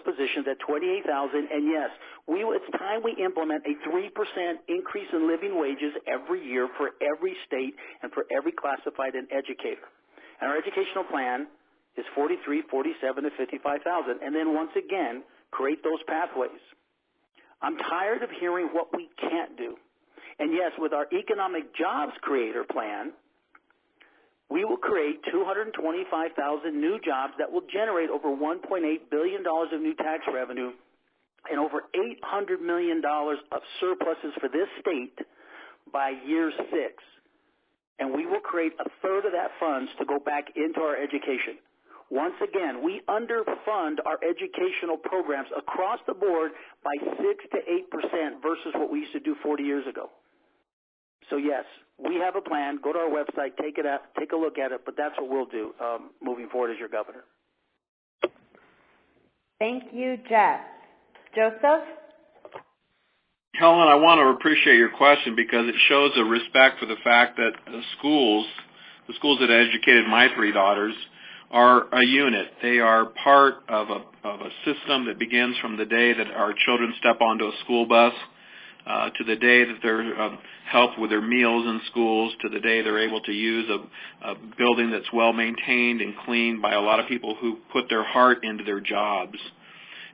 positions at $28,000. And yes, it's time we implement a 3% increase in living wages every year for every state and for every classified and educator. And our educational plan is $43,000, $47,000 to $55,000. And then once again, create those pathways. I'm tired of hearing what we can't do. And yes, with our economic jobs creator plan, we will create 225,000 new jobs that will generate over $1.8 billion of new tax revenue and over $800 million of surpluses for this state by year 6. And we will create a third of that funds to go back into our education. Once again, we underfund our educational programs across the board by 6 to 8% versus what we used to do 40 years ago. So yes, we have a plan. Go to our website, take a look at it, but that's what we'll do moving forward as your governor. Thank you, Jeff. Joseph? Helen, I want to appreciate your question because it shows a respect for the fact that the schools that educated my 3 daughters, are a unit. They are part of a system that begins from the day that our children step onto a school bus to the day that they're helped with their meals in schools, to the day they're able to use a building that's well maintained and cleaned by a lot of people who put their heart into their jobs.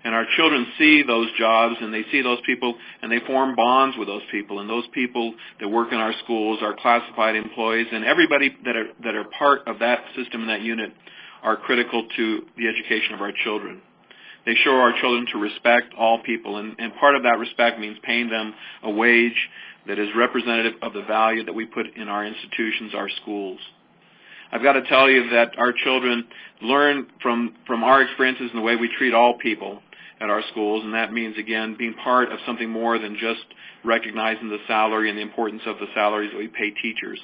And our children see those jobs, and they see those people, and they form bonds with those people. And those people that work in our schools are classified employees, and everybody that are part of that system and that unit are critical to the education of our children. They show our children to respect all people, and part of that respect means paying them a wage that is representative of the value that we put in our institutions, our schools. I've got to tell you that our children learn from our experiences and the way we treat all people at our schools, and that means, again, being part of something more than just recognizing the salary and the importance of the salaries that we pay teachers.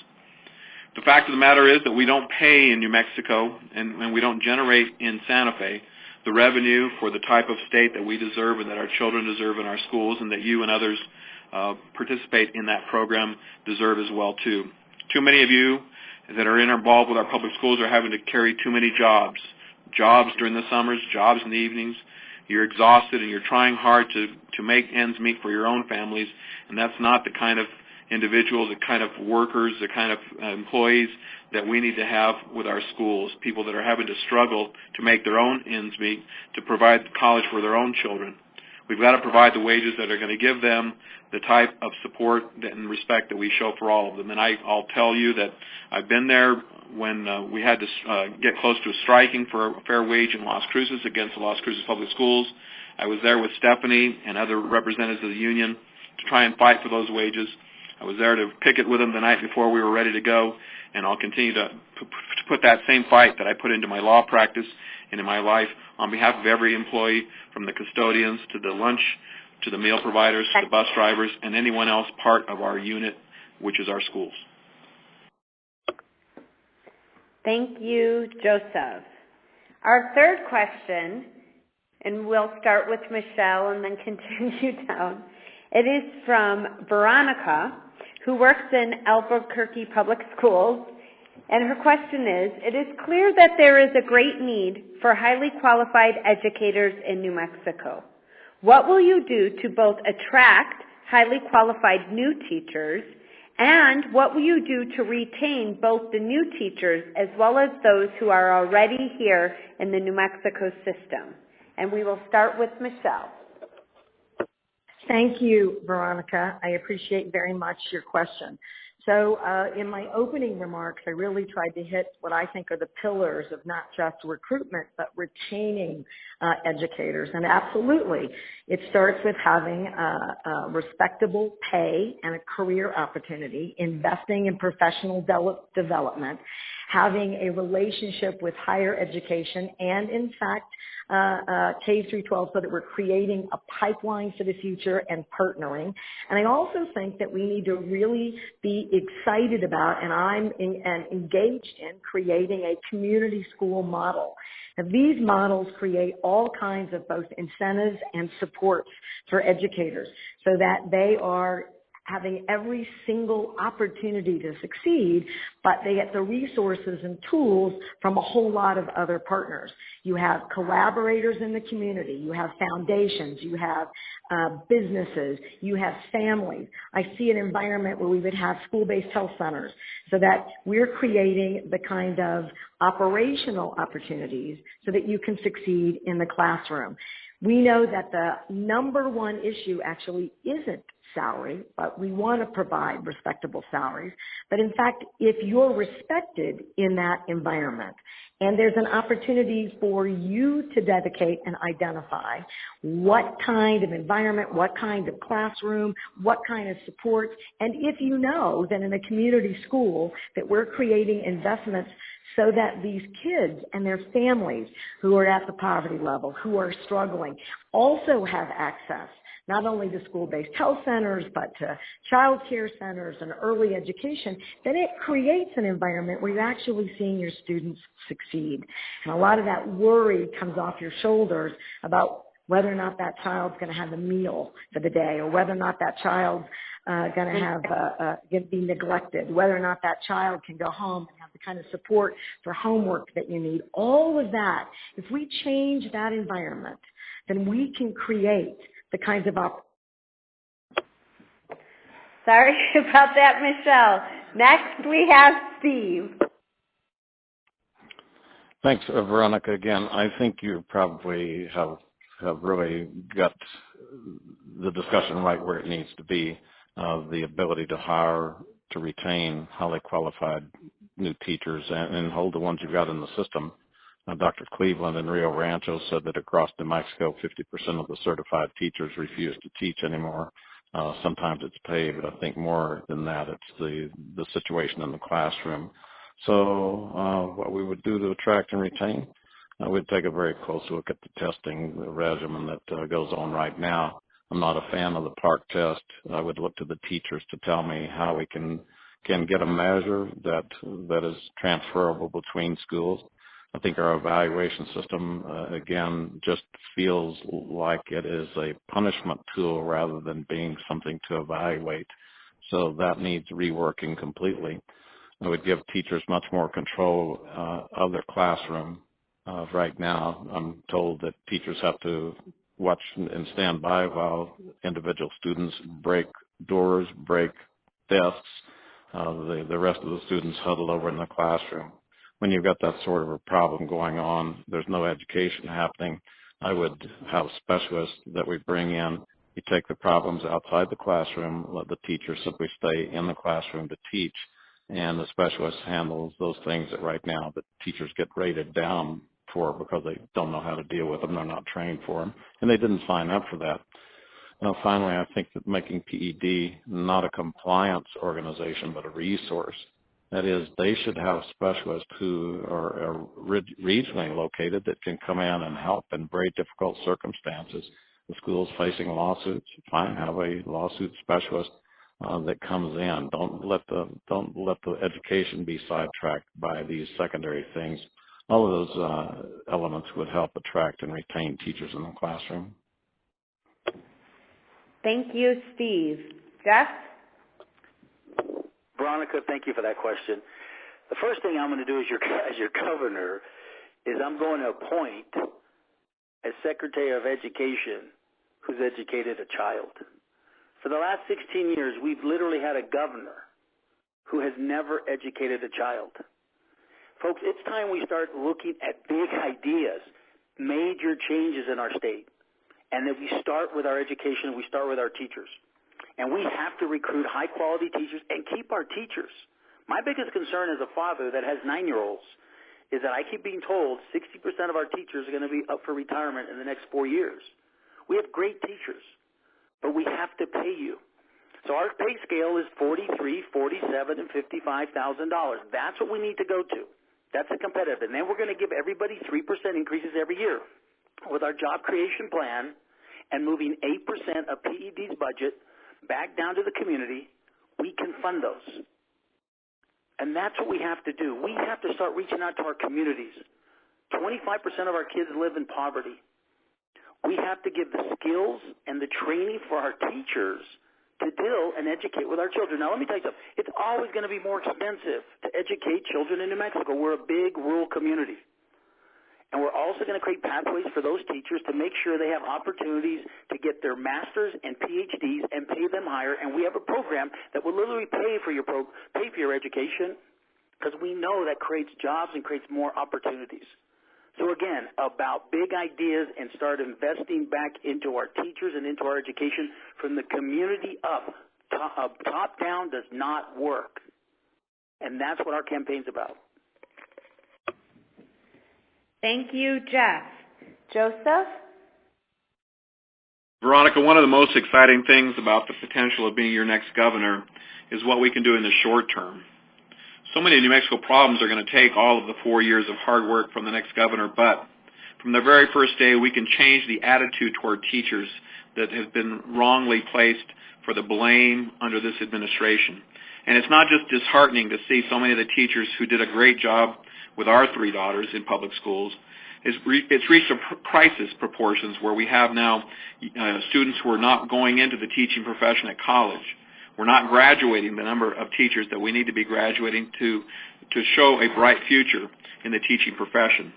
The fact of the matter is that we don't pay in New Mexico, and we don't generate in Santa Fe the revenue for the type of state that we deserve and that our children deserve in our schools, and that you and others participate in that program deserve as well, too. Too many of you that are involved with our public schools are having to carry too many jobs during the summers, jobs in the evenings. You're exhausted and you're trying hard to make ends meet for your own families, and that's not the kind of individuals, the kind of workers, the kind of employees that we need to have with our schools, people that are having to struggle to make their own ends meet, to provide college for their own children. We've got to provide the wages that are going to give them the type of support and respect that we show for all of them. And I'll tell you that I've been there when we had to get close to striking for a fair wage in Las Cruces against the Las Cruces Public Schools. I was there with Stephanie and other representatives of the union to try and fight for those wages. I was there to picket with them the night before we were ready to go, and I'll continue to put that same fight that I put into my law practice and in my life on behalf of every employee, from the custodians to the lunch, to the meal providers, to the bus drivers, and anyone else part of our unit, which is our schools. Thank you, Joseph. Our third question, and we'll start with Michelle and then continue down. It is from Veronica, who works in Albuquerque Public Schools, and her question is, it is clear that there is a great need for highly qualified educators in New Mexico. What will you do to both attract highly qualified new teachers, and what will you do to retain both the new teachers as well as those who are already here in the New Mexico system? And we will start with Michelle. Thank you, Veronica. I appreciate very much your question. So in my opening remarks, I really tried to hit what I think are the pillars of not just recruitment, but retaining educators. And absolutely, it starts with having respectable pay and a career opportunity, investing in professional development, having a relationship with higher education, and in fact, K through 12, so that we're creating a pipeline for the future and partnering. And I also think that we need to really be excited about, and I'm engaged in, creating a community school model. Now, these models create all kinds of both incentives and supports for educators so that they are having every single opportunity to succeed, but they get the resources and tools from a whole lot of other partners. You have collaborators in the community, you have foundations, you have businesses, you have families. I see an environment where we would have school-based health centers so that we're creating the kind of operational opportunities so that you can succeed in the classroom. We know that the number one issue actually isn't salary, but we want to provide respectable salaries. But in fact, if you're respected in that environment and there's an opportunity for you to dedicate and identify what kind of environment, what kind of classroom, what kind of support, and if you know that in a community school that we're creating investments so that these kids and their families who are at the poverty level, who are struggling, also have access not only to school-based health centers, but to child care centers and early education, then it creates an environment where you're actually seeing your students succeed. And a lot of that worry comes off your shoulders about whether or not that child's going to have a meal for the day, or whether or not that child's going to have going to be neglected, whether or not that child can go home and have the kind of support for homework that you need. All of that, if we change that environment, then we can create the kinds of Sorry about that, Michelle. Next, we have Steve. Thanks, Veronica. Again, I think you probably have really got the discussion right where it needs to be. The ability to hire, to retain highly qualified new teachers and hold the ones you've got in the system. Dr. Cleveland in Rio Rancho said that across New Mexico, 50% of the certified teachers refuse to teach anymore. Sometimes it's pay, but I think more than that, it's the situation in the classroom. So what we would do to attract and retain, we'd take a very close look at the testing regimen that goes on right now. I'm not a fan of the PARCC test. I would look to the teachers to tell me how we can get a measure that is transferable between schools. I think our evaluation system, again, just feels like it is a punishment tool rather than being something to evaluate. So that needs reworking completely. I would give teachers much more control of their classroom. Right now, I'm told that teachers have to watch and stand by while individual students break doors, break desks. The rest of the students huddle over in the classroom. When you've got that sort of a problem going on, there's no education happening. I would have specialists that we bring in. You take the problems outside the classroom, let the teacher simply stay in the classroom to teach, and the specialist handles those things that right now the teachers get rated down for because they don't know how to deal with them, they're not trained for them, and they didn't sign up for that. Finally, I think that making PED not a compliance organization but a resource. That is, they should have specialists who are regionally located that can come in and help in very difficult circumstances. The school's facing lawsuits, fine, have a lawsuit specialist that comes in. Don't let the education be sidetracked by these secondary things. All of those elements would help attract and retain teachers in the classroom. Thank you, Steve. Jeff? Veronica, thank you for that question. The first thing I'm going to do as your governor is I'm going to appoint a Secretary of Education who's educated a child. For the last 16 years, we've literally had a governor who has never educated a child. Folks, it's time we start looking at big ideas, major changes in our state, and that we start with our education and we start with our teachers. And we have to recruit high-quality teachers and keep our teachers. My biggest concern as a father that has 9-year-olds is that I keep being told 60% of our teachers are going to be up for retirement in the next 4 years. We have great teachers, but we have to pay you. So our pay scale is $43,000, $47,000, and $55,000. That's what we need to go to. That's a competitive. And then we're going to give everybody 3% increases every year. With our job creation plan and moving 8% of PED's budget back down to the community, we can fund those. And that's what we have to do. We have to start reaching out to our communities. 25% of our kids live in poverty. We have to give the skills and the training for our teachers to deal and educate with our children. Now, let me tell you something. It's always going to be more expensive to educate children in New Mexico. We're a big rural community. And we're also going to create pathways for those teachers to make sure they have opportunities to get their masters and PhDs and pay them higher. And we have a program that will literally pay for your education, because we know that creates jobs and creates more opportunities. So again, about big ideas and start investing back into our teachers and into our education from the community up. Top down does not work. And that's what our campaign's about. Thank you, Jeff. Joseph? Veronica, one of the most exciting things about the potential of being your next governor is what we can do in the short term. So many New Mexico problems are going to take all of the 4 years of hard work from the next governor, but from the very first day, we can change the attitude toward teachers that have been wrongly placed for the blame under this administration. And it's not just disheartening to see so many of the teachers who did a great job with our 3 daughters in public schools. It's reached crisis proportions where we have now students who are not going into the teaching profession at college. We're not graduating the number of teachers that we need to be graduating to show a bright future in the teaching profession.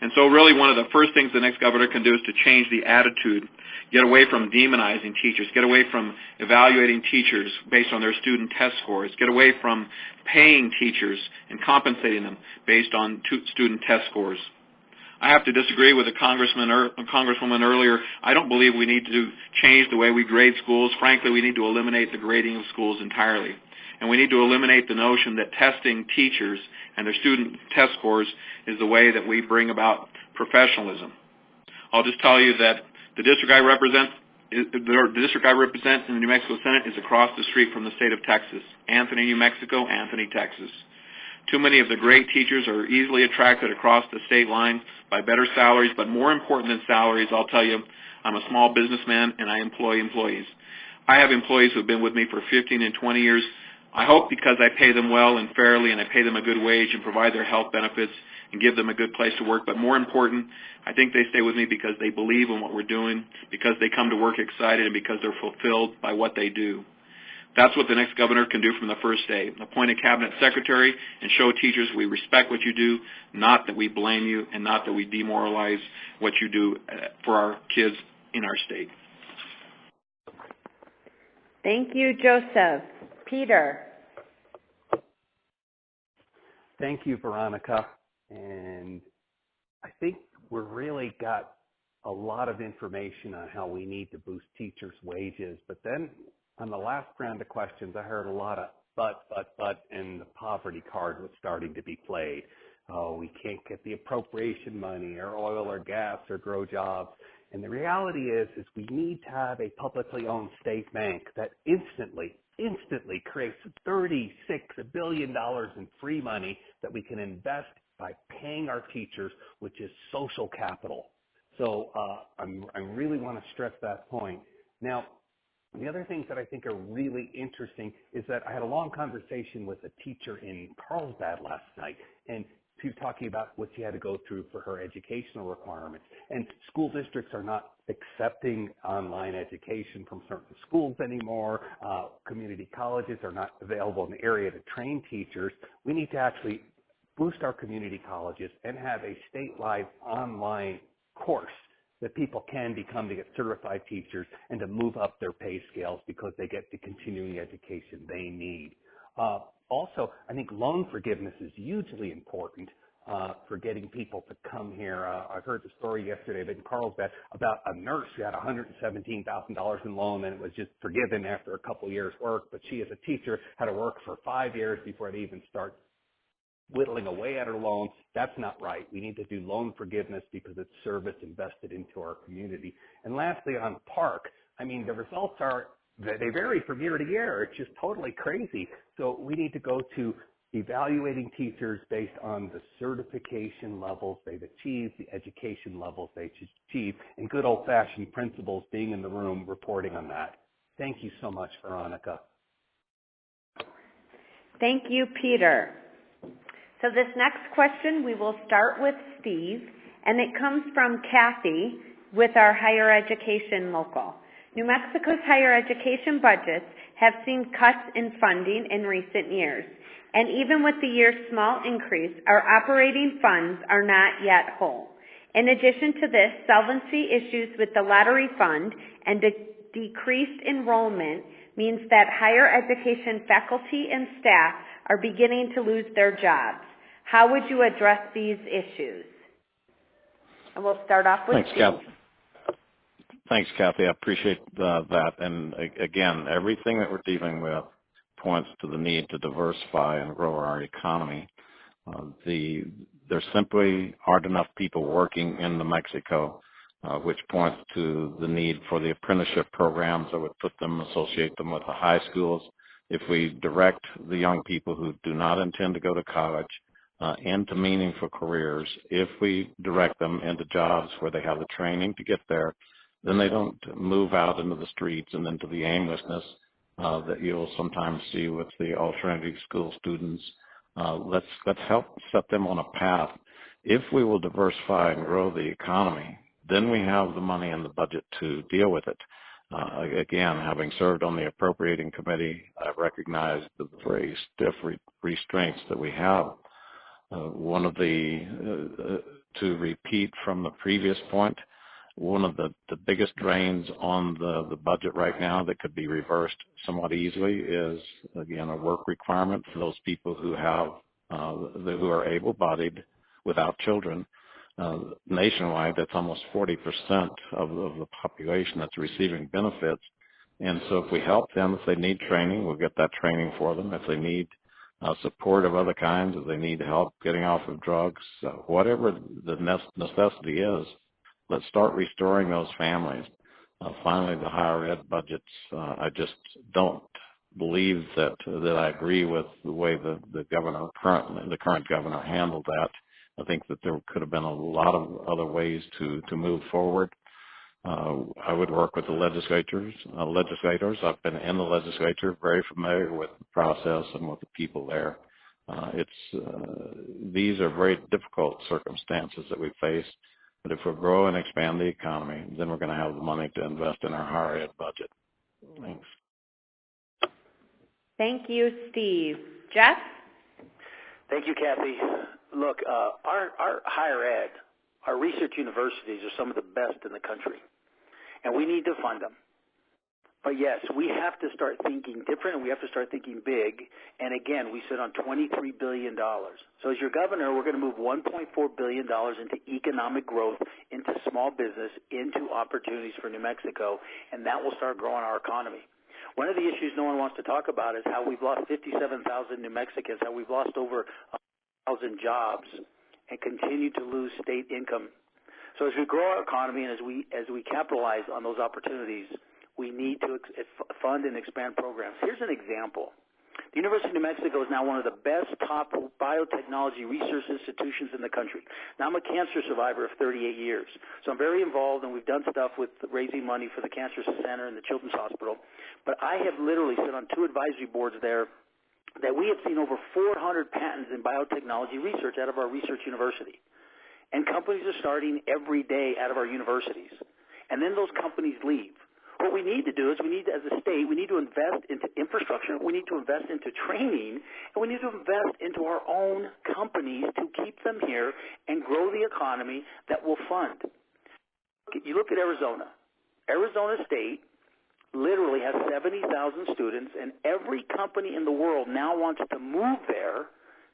And so really one of the first things the next governor can do is to change the attitude, get away from demonizing teachers, get away from evaluating teachers based on their student test scores, get away from paying teachers and compensating them based on student test scores. I have to disagree with a congresswoman earlier. I don't believe we need to change the way we grade schools. Frankly, we need to eliminate the grading of schools entirely. And we need to eliminate the notion that testing teachers and their student test scores is the way that we bring about professionalism. I'll just tell you that the district I represent in the New Mexico Senate is across the street from the state of Texas. Anthony, New Mexico, Anthony, Texas. Too many of the great teachers are easily attracted across the state line by better salaries, but more important than salaries, I'll tell you, I'm a small businessman and I employ employees. I have employees who have been with me for 15 and 20 years. I hope because I pay them well and fairly and I pay them a good wage and provide their health benefits and give them a good place to work. But more important, I think they stay with me because they believe in what we're doing, because they come to work excited, and because they're fulfilled by what they do. That's what the next governor can do from the first day. Appoint a cabinet secretary and show teachers we respect what you do, not that we blame you and not that we demoralize what you do for our kids in our state. Thank you, Joseph. Peter? Thank you, Veronica. And I think we've really got a lot of information on how we need to boost teachers' wages. But then on the last round of questions, I heard a lot of but, and the poverty card was starting to be played. Oh, we can't get the appropriation money or oil or gas or grow jobs. And the reality is we need to have a publicly owned state bank that instantly creates $36 billion in free money that we can invest by paying our teachers, which is social capital. So I really want to stress that point. Now, the other things that I think are really interesting is that I had a long conversation with a teacher in Carlsbad last night, and she was talking about what she had to go through for her educational requirements. And school districts are not accepting online education from certain schools anymore. Community colleges are not available in the area to train teachers. We need to actually boost our community colleges and have a statewide online course that people can become to get certified teachers and to move up their pay scales because they get the continuing education they need. Also, I think loan forgiveness is hugely important for getting people to come here. I've heard the story yesterday in Carlsbad about a nurse who had $117,000 in loan and it was just forgiven after a couple years' work, but she as a teacher had to work for 5 years before they even start whittling away at her loan. That's not right. We need to do loan forgiveness because it's service invested into our community. And lastly, on Park, I mean, the results are, they vary from year to year. It's just totally crazy. So we need to go to evaluating teachers based on the certification levels they've achieved, the education levels they've achieved, and good old-fashioned principals being in the room reporting on that. Thank you so much, Veronica. Thank you, Peter. So this next question, we will start with Steve, and it comes from Kathy with our higher education local. New Mexico's higher education budgets have seen cuts in funding in recent years, and even with the year's small increase, our operating funds are not yet whole. In addition to this, solvency issues with the lottery fund and decreased enrollment means that higher education faculty and staff are beginning to lose their jobs. How would you address these issues? And we'll start off with Thanks, Kathy. Thanks, Kathy. I appreciate that. And again, everything that we're dealing with points to the need to diversify and grow our economy. There simply aren't enough people working in New Mexico, which points to the need for the apprenticeship programs that would associate them with the high schools. If we direct the young people who do not intend to go to college into meaningful careers, if we direct them into jobs where they have the training to get there, then they don't move out into the streets and into the aimlessness that you'll sometimes see with the alternative school students. Let's help set them on a path. If we will diversify and grow the economy, then we have the money in the budget to deal with it. Again, having served on the appropriating committee, I recognize the very stiff restraints that we have. One of to repeat from the previous point, one of the biggest drains on the budget right now that could be reversed somewhat easily is, again, a work requirement for those people who who are able-bodied without children. Nationwide, that's almost 40% of the population that's receiving benefits. And so if we help them, if they need training, we'll get that training for them. If they need support of other kinds, if they need help getting off of drugs, whatever the necessity is, let's start restoring those families. Finally, the higher ed budgets, I just don't believe that I agree with the way the current governor handled that. I think that there could have been a lot of other ways to move forward. I would work with the legislators. I've been in the legislature, very familiar with the process and with the people there. These are very difficult circumstances that we face. But if we grow and expand the economy, then we're going to have the money to invest in our higher ed budget. Thanks. Thank you, Steve. Jeff? Thank you, Kathy. Look, our higher ed, our research universities are some of the best in the country, and we need to fund them. But yes, we have to start thinking different, and we have to start thinking big. And again, we sit on $23 billion. So as your governor, we're going to move $1.4 billion into economic growth, into small business, into opportunities for New Mexico, and that will start growing our economy. One of the issues no one wants to talk about is how we've lost 57,000 New Mexicans, how we've lost over 1,000 jobs and continue to lose state income. So as we grow our economy and as we capitalize on those opportunities, we need to fund and expand programs. Here's an example. The University of New Mexico is now one of the best top biotechnology research institutions in the country. Now, I'm a cancer survivor of 38 years, so I'm very involved, and we've done stuff with raising money for the Cancer Center and the Children's Hospital. But I have literally sit on 2 advisory boards there that we have seen over 400 patents in biotechnology research out of our research university. And companies are starting every day out of our universities. And then those companies leave. What we need to do is as a state, we need to invest into infrastructure, we need to invest into training, and we need to invest into our own companies to keep them here and grow the economy that will fund. You look at Arizona. Arizona State literally has 70,000 students, and every company in the world now wants to move there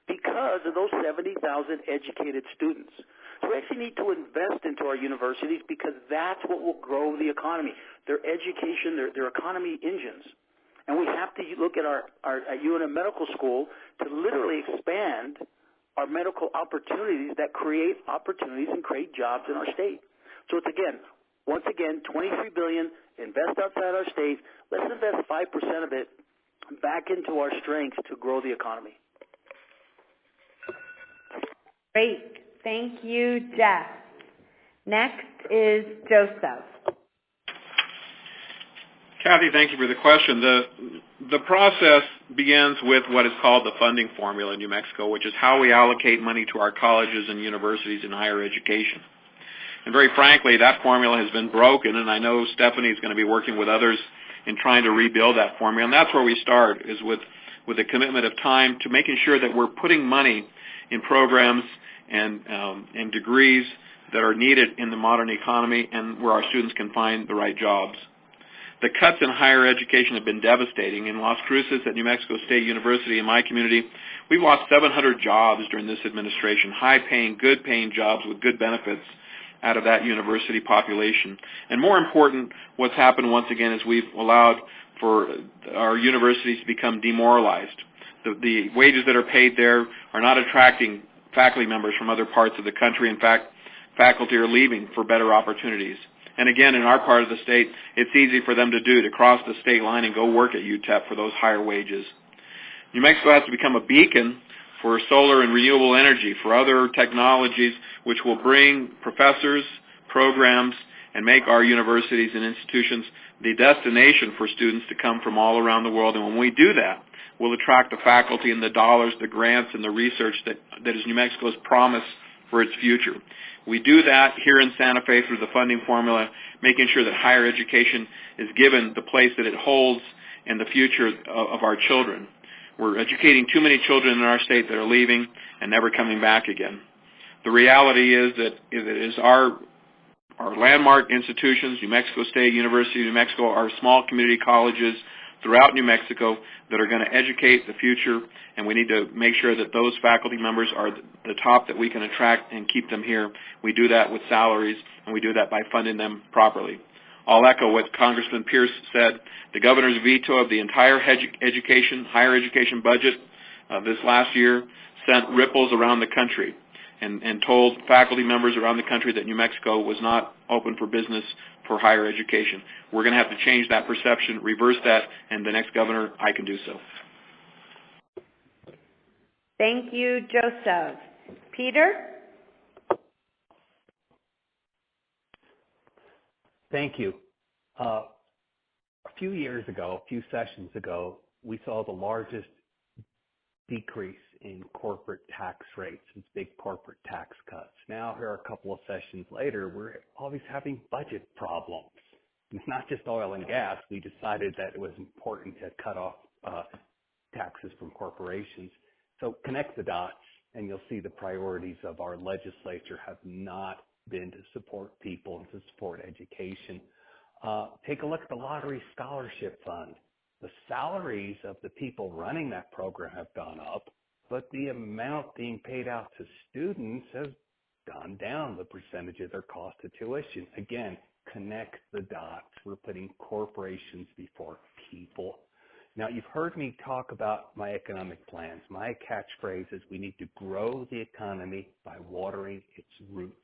because of those 70,000 educated students. So we actually need to invest into our universities because that's what will grow the economy. Their education, their economy engines. And we have to look at our UNM Medical School to literally expand our medical opportunities that create opportunities and create jobs in our state. So it's once again, $23 billion, invest outside our state. Let's invest 5% of it back into our strengths to grow the economy. Great. Thank you, Jeff. Next is Joseph. Kathy, thank you for the question. The process begins with what is called the funding formula in New Mexico, which is how we allocate money to our colleges and universities in higher education. And very frankly, that formula has been broken, and I know Stephanie is going to be working with others in trying to rebuild that formula. And that's where we start, is with a commitment of time to making sure that we're putting money in programs and degrees that are needed in the modern economy and where our students can find the right jobs. The cuts in higher education have been devastating. In Las Cruces at New Mexico State University, in my community, we've lost 700 jobs during this administration, high-paying, good-paying jobs with good benefits out of that university population. And more important, what's happened once again is we've allowed for our universities to become demoralized. The wages that are paid there are not attracting faculty members from other parts of the country. In fact, faculty are leaving for better opportunities. And again, in our part of the state, it's easy for them to cross the state line and go work at UTEP for those higher wages. New Mexico has to become a beacon for solar and renewable energy, for other technologies which will bring professors, programs, and make our universities and institutions the destination for students to come from all around the world. And when we do that, we'll attract the faculty and the dollars, the grants, and the research that is New Mexico's promise for its future. We do that here in Santa Fe through the funding formula, making sure that higher education is given the place that it holds in the future of our children. We're educating too many children in our state that are leaving and never coming back again. The reality is that it is our landmark institutions, New Mexico State University, New Mexico, our small community colleges throughout New Mexico that are going to educate the future, and we need to make sure that those faculty members are the top that we can attract and keep them here. We do that with salaries, and we do that by funding them properly. I'll echo what Congressman Pierce said. The governor's veto of the entire higher education budget this last year sent ripples around the country and told faculty members around the country that New Mexico was not open for business for higher education. We're going to have to change that perception, reverse that, and the next governor, I can do so. Thank you, Joseph. Peter? Thank you. A few sessions ago, we saw the largest decrease in corporate tax rates, with big corporate tax cuts. Now, here a couple of sessions later, we're always having budget problems. It's not just oil and gas. We decided that it was important to cut off taxes from corporations. So connect the dots, and you'll see the priorities of our legislature have not been to support people and to support education. Take a look at the Lottery Scholarship Fund. The salaries of the people running that program have gone up, but the amount being paid out to students has gone down, the percentage of their cost of tuition. Again, connect the dots. We're putting corporations before people. Now, you've heard me talk about my economic plans. My catchphrase is we need to grow the economy by watering its roots.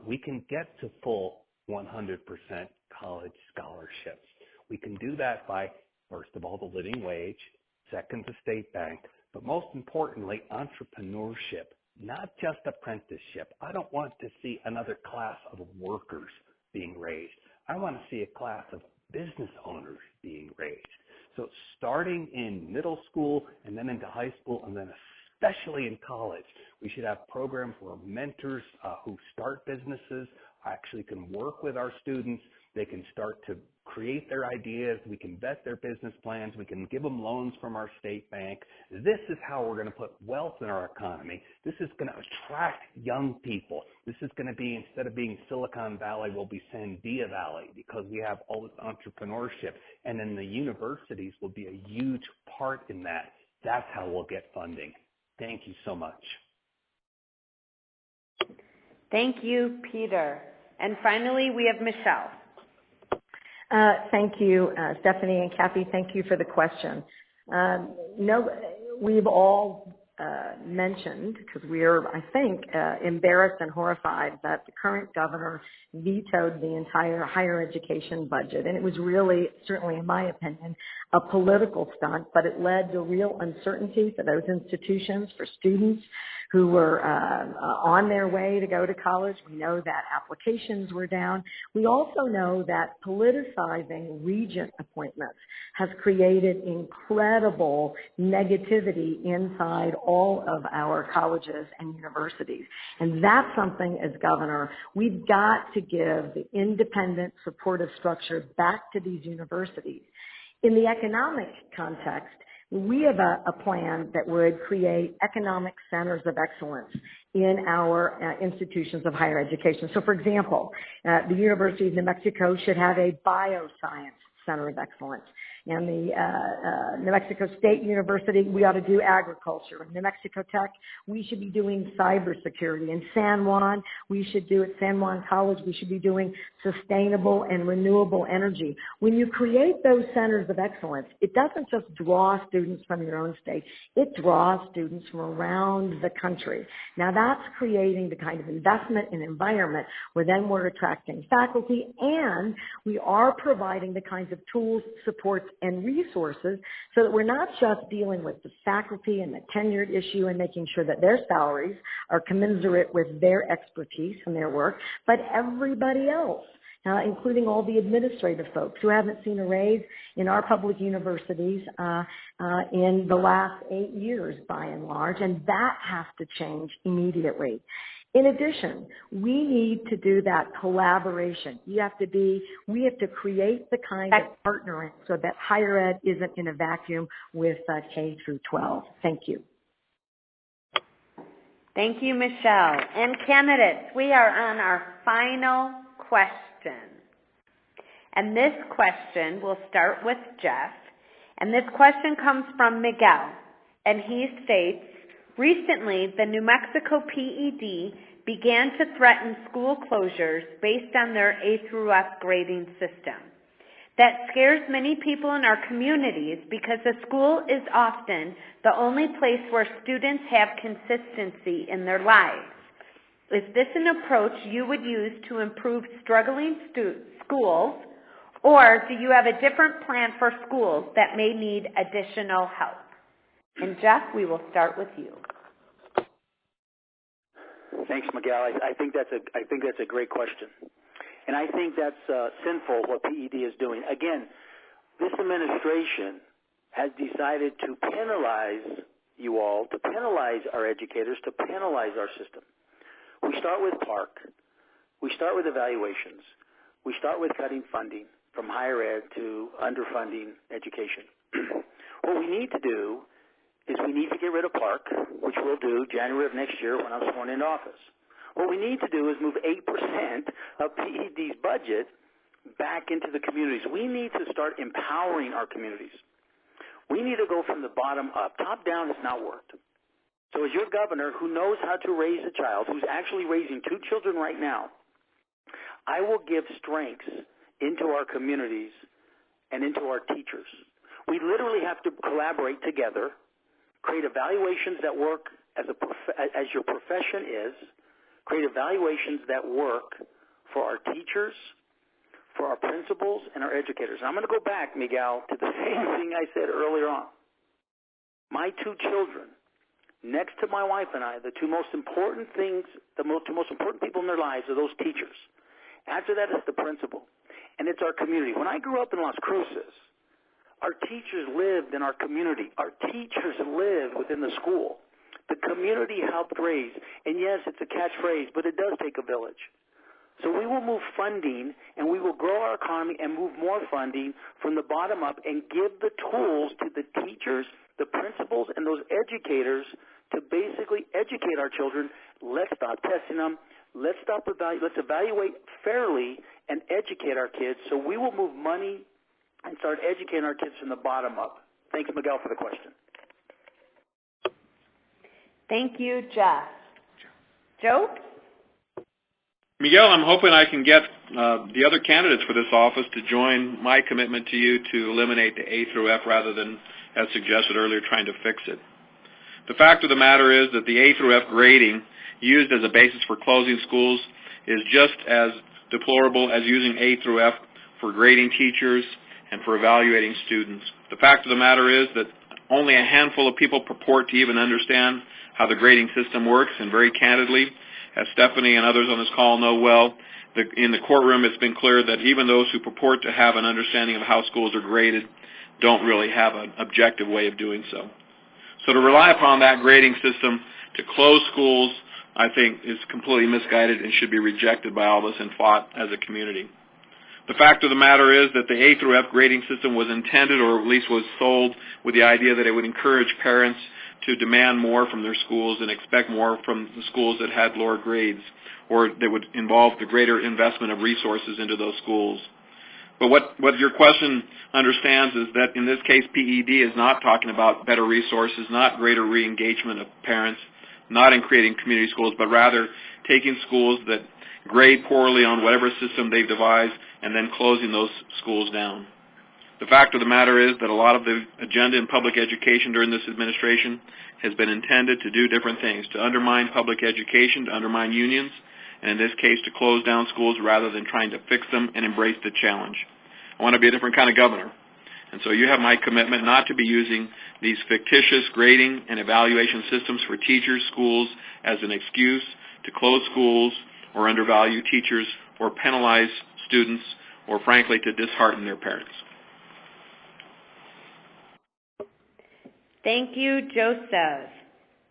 We can get to full 100% college scholarships. We can do that by, first of all, the living wage, second, the state bank, but most importantly, entrepreneurship, not just apprenticeship. I don't want to see another class of workers being raised. I want to see a class of business owners being raised. So starting in middle school and then into high school and then especially in college, we should have programs where mentors who start businesses actually can work with our students. They can start to create their ideas. We can vet their business plans. We can give them loans from our state bank. This is how we're going to put wealth in our economy. This is going to attract young people. This is going to be, instead of being Silicon Valley, we'll be Sandia Valley because we have all this entrepreneurship. And then the universities will be a huge part in that. That's how we'll get funding. Thank you so much. Thank you, Peter. And finally, we have Michelle. Thank you, Stephanie and Kathy. Thank you for the question. We've all mentioned, because we're, I think, embarrassed and horrified that the current governor vetoed the entire higher education budget. And it was really, certainly in my opinion, a political stunt, but it led to real uncertainty for those institutions, for students who were on their way to go to college. We know that applications were down. We also know that politicizing regent appointments has created incredible negativity inside all of our colleges and universities. And that's something, as governor, we've got to give the independent supportive structure back to these universities. In the economic context, we have a plan that would create economic centers of excellence in our institutions of higher education. So, for example, the University of New Mexico should have a bioscience center of excellence. And the New Mexico State University, we ought to do agriculture. New Mexico Tech, we should be doing cybersecurity. In San Juan, we should do at San Juan College, we should be doing sustainable and renewable energy. When you create those centers of excellence, it doesn't just draw students from your own state, it draws students from around the country. Now that's creating the kind of investment and environment where then we're attracting faculty, and we are providing the kinds of tools, supports, and resources so that we're not just dealing with the faculty and the tenured issue and making sure that their salaries are commensurate with their expertise and their work, but everybody else. Including all the administrative folks who haven't seen a raise in our public universities in the last 8 years, by and large, and that has to change immediately. In addition, we need to do that collaboration. We have to create the kind of partnering so that higher ed isn't in a vacuum with K through 12. Thank you. Thank you, Michelle. And candidates, we are on our final question. And this question, we'll start with Jeff. And this question comes from Miguel. And he states, recently the New Mexico PED began to threaten school closures based on their A through F grading system. That scares many people in our communities because a school is often the only place where students have consistency in their lives. Is this an approach you would use to improve struggling schools, or do you have a different plan for schools that may need additional help? And Jeff, we will start with you. Thanks, Miguel. I think that's a great question, and I think that's sinful what PED is doing. Again, this administration has decided to penalize you all, to penalize our educators, to penalize our system. We start with PARC. We start with evaluations. We start with cutting funding from higher ed to underfunding education. What we need to do is we need to get rid of PARC, which we'll do January of next year when I'm sworn into office. What we need to do is move 8% of PED's budget back into the communities. We need to start empowering our communities. We need to go from the bottom up. Top down has not worked. So as your governor who knows how to raise a child, who's actually raising 2 children right now, I will give strengths into our communities and into our teachers. We literally have to collaborate together, create evaluations that work as your profession is, create evaluations that work for our teachers, for our principals, and our educators. And I'm going to go back, Miguel, to the same thing I said earlier on. My 2 children, next to my wife and I, the 2 most important things, the 2 most important people in their lives are those teachers. After that is the principal, and it's our community. When I grew up in Las Cruces, our teachers lived in our community. Our teachers lived within the school. The community helped raise, and yes, it's a catchphrase, but it does take a village. So we will move funding, and we will grow our economy and move more funding from the bottom up and give the tools to the teachers, the principals, and those educators to basically educate our children. Let's stop testing them. Let's evaluate fairly and educate our kids. So we will move money and start educating our kids from the bottom up. Thanks, Miguel, for the question. Thank you, Jeff. Joe? Miguel, I'm hoping I can get the other candidates for this office to join my commitment to you to eliminate the A through F rather than, as suggested earlier, trying to fix it. The fact of the matter is that the A through F grading used as a basis for closing schools is just as deplorable as using A through F for grading teachers and for evaluating students. The fact of the matter is that only a handful of people purport to even understand how the grading system works, and very candidly, as Stephanie and others on this call know well, in the courtroom it's been clear that even those who purport to have an understanding of how schools are graded don't really have an objective way of doing so. So to rely upon that grading system to close schools, I think, is completely misguided and should be rejected by all of us and fought as a community. The fact of the matter is that the A through F grading system was intended, or at least was sold, with the idea that it would encourage parents to demand more from their schools and expect more from the schools that had lower grades, or that would involve the greater investment of resources into those schools. But what your question understands is that in this case, PED is not talking about better resources, not greater re-engagement of parents, not in creating community schools, but rather taking schools that grade poorly on whatever system they've devised and then closing those schools down. The fact of the matter is that a lot of the agenda in public education during this administration has been intended to do different things, to undermine public education, to undermine unions, and in this case to close down schools rather than trying to fix them and embrace the challenge. I want to be a different kind of governor. And so you have my commitment not to be using these fictitious grading and evaluation systems for teachers, schools as an excuse to close schools or undervalue teachers or penalize students or, frankly, to dishearten their parents. Thank you, Joseph.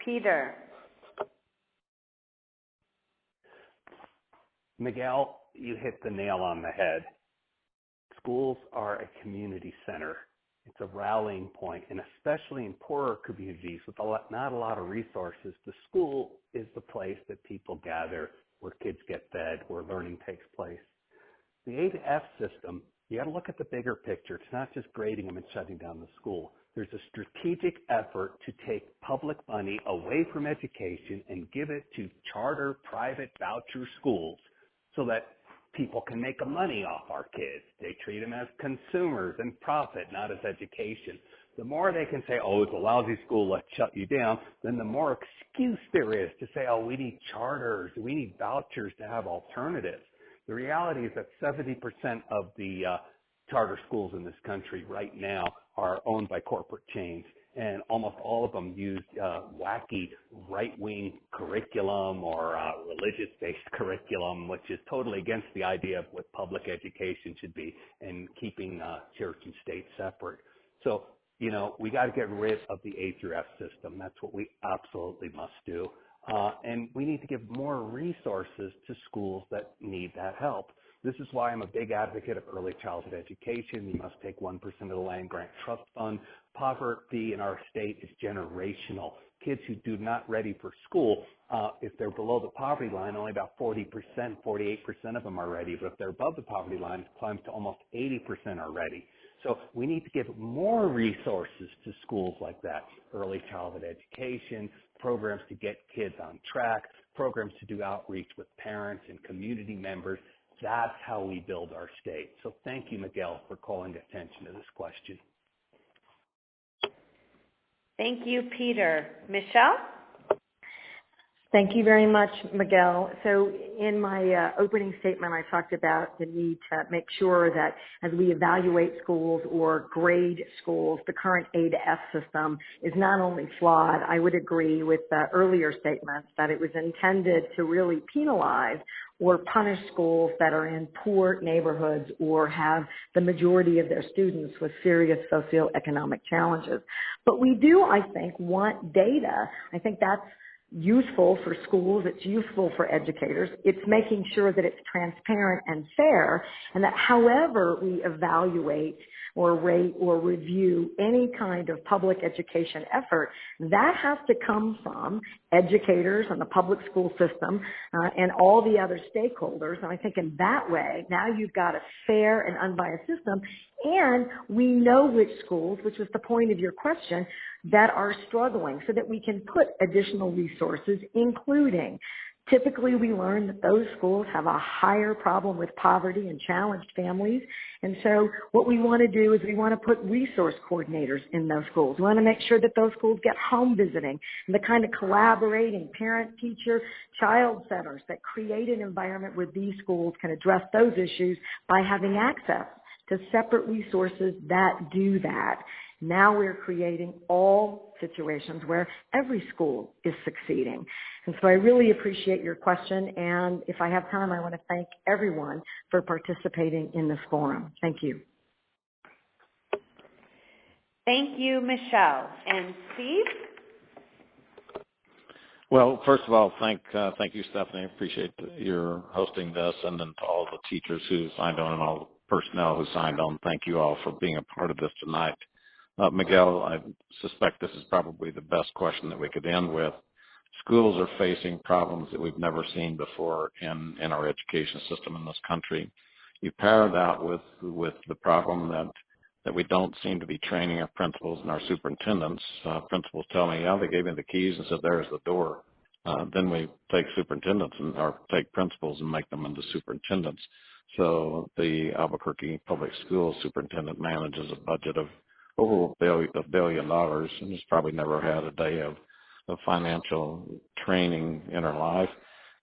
Peter. Miguel, you hit the nail on the head. Schools are a community center. It's a rallying point, and especially in poorer communities with not a lot of resources, the school is the place that people gather, where kids get fed, where learning takes place. The A to F system, you got to look at the bigger picture. It's not just grading them and shutting down the school. There's a strategic effort to take public money away from education and give it to charter, private, voucher schools so that people can make money off our kids. They treat them as consumers and profit, not as education. The more they can say, oh, it's a lousy school, let's shut you down, then the more excuse there is to say, oh, we need charters, we need vouchers to have alternatives. The reality is that 70% of the charter schools in this country right now are owned by corporate chains, and almost all of them use wacky right-wing curriculum or religious-based curriculum, which is totally against the idea of what public education should be and keeping church and state separate. So, you know, we got to get rid of the A through F system. That's what we absolutely must do. And we need to give more resources to schools that need that help. This is why I'm a big advocate of early childhood education. We must take 1% of the land grant trust fund. Poverty in our state is generational. Kids who do not ready for school, if they're below the poverty line, only about 40%, 48% of them are ready. But if they're above the poverty line, it climbs to almost 80% are ready. So we need to give more resources to schools like that. Early childhood education, programs to get kids on track, programs to do outreach with parents and community members. That's how we build our state. So thank you, Miguel, for calling attention to this question. Thank you, Peter. Michelle? Thank you very much, Miguel. So in my opening statement, I talked about the need to make sure that as we evaluate schools or grade schools, the current A to F system is not only flawed, I would agree with the earlier statements that it was intended to really penalize or punish schools that are in poor neighborhoods or have the majority of their students with serious socioeconomic challenges. But we do, I think, want data. I think that's useful for schools, it's useful for educators. It's making sure that it's transparent and fair, and that however we evaluate or rate or review any kind of public education effort, that has to come from educators and the public school system and all the other stakeholders. And I think in that way, now you've got a fair and unbiased system, and we know which schools, which was the point of your question, that are struggling, so that we can put additional resources, including typically we learn that those schools have a higher problem with poverty and challenged families. And so what we want to do is we want to put resource coordinators in those schools. We want to make sure that those schools get home visiting and the kind of collaborating parent, teacher, child centers that create an environment where these schools can address those issues by having access to separate resources that do that. Now we're creating all situations where every school is succeeding. And so I really appreciate your question, and if I have time, I want to thank everyone for participating in this forum. Thank you. Thank you, Michelle. And Steve? Well, first of all, thank you, Stephanie. I appreciate your hosting this, and then to all the teachers who signed on and all the personnel who signed on. Thank you all for being a part of this tonight. Miguel, I suspect this is probably the best question that we could end with. Schools are facing problems that we've never seen before in our education system in this country. You pair that with the problem that we don't seem to be training our principals and our superintendents. Principals tell me, yeah, they gave me the keys and said, there's the door. Then we take superintendents or take principals and make them into superintendents. So the Albuquerque Public Schools superintendent manages a budget of over $1 billion and has probably never had a day of financial training in her life.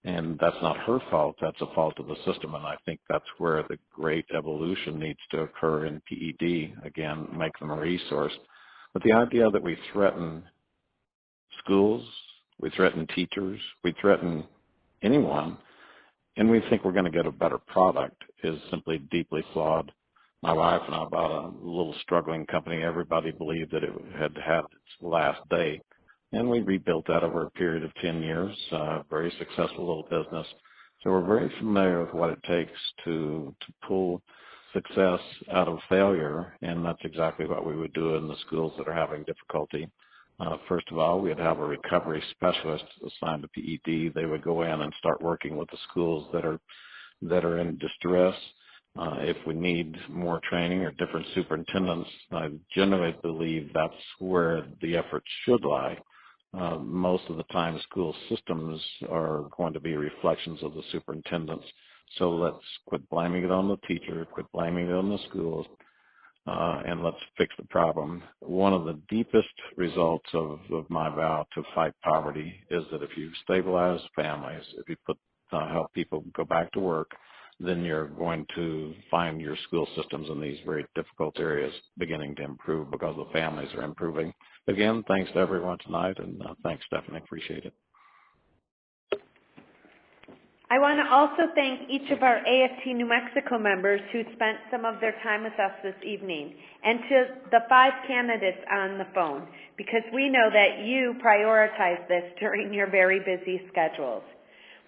And that's not her fault. That's a fault of the system. And I think that's where the great evolution needs to occur in PED. Again, make them a resource. But the idea that we threaten schools, we threaten teachers, we threaten anyone, and we think we're going to get a better product is simply deeply flawed. My wife and I bought a little struggling company. Everybody believed that it had its last day. And we rebuilt that over a period of 10 years, very successful little business. So we're very familiar with what it takes to pull success out of failure, and that's exactly what we would do in the schools that are having difficulty. First of all, we'd have a recovery specialist assigned to PED. They would go in and start working with the schools that are in distress. If we need more training or different superintendents, I generally believe that's where the effort should lie. Most of the time, school systems are going to be reflections of the superintendents. So let's quit blaming it on the teacher, quit blaming it on the schools, and let's fix the problem. One of the deepest results of my vow to fight poverty is that if you stabilize families, if you help people go back to work, then you're going to find your school systems in these very difficult areas beginning to improve because the families are improving. Again, thanks to everyone tonight, and thanks, Stephanie. Appreciate it. I want to also thank each of our AFT New Mexico members who spent some of their time with us this evening, and to the 5 candidates on the phone, because we know that you prioritize this during your very busy schedules.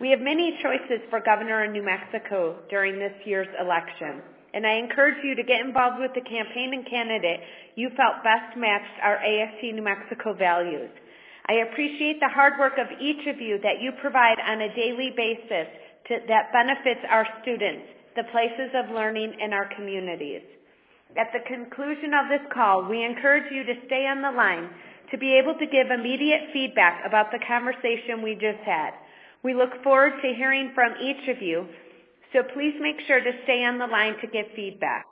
We have many choices for governor in New Mexico during this year's election, and I encourage you to get involved with the campaign and candidate you felt best matched our AFT New Mexico values. I appreciate the hard work of each of you that you provide on a daily basis that benefits our students, the places of learning in our communities. At the conclusion of this call, we encourage you to stay on the line to be able to give immediate feedback about the conversation we just had. We look forward to hearing from each of you, so please make sure to stay on the line to give feedback.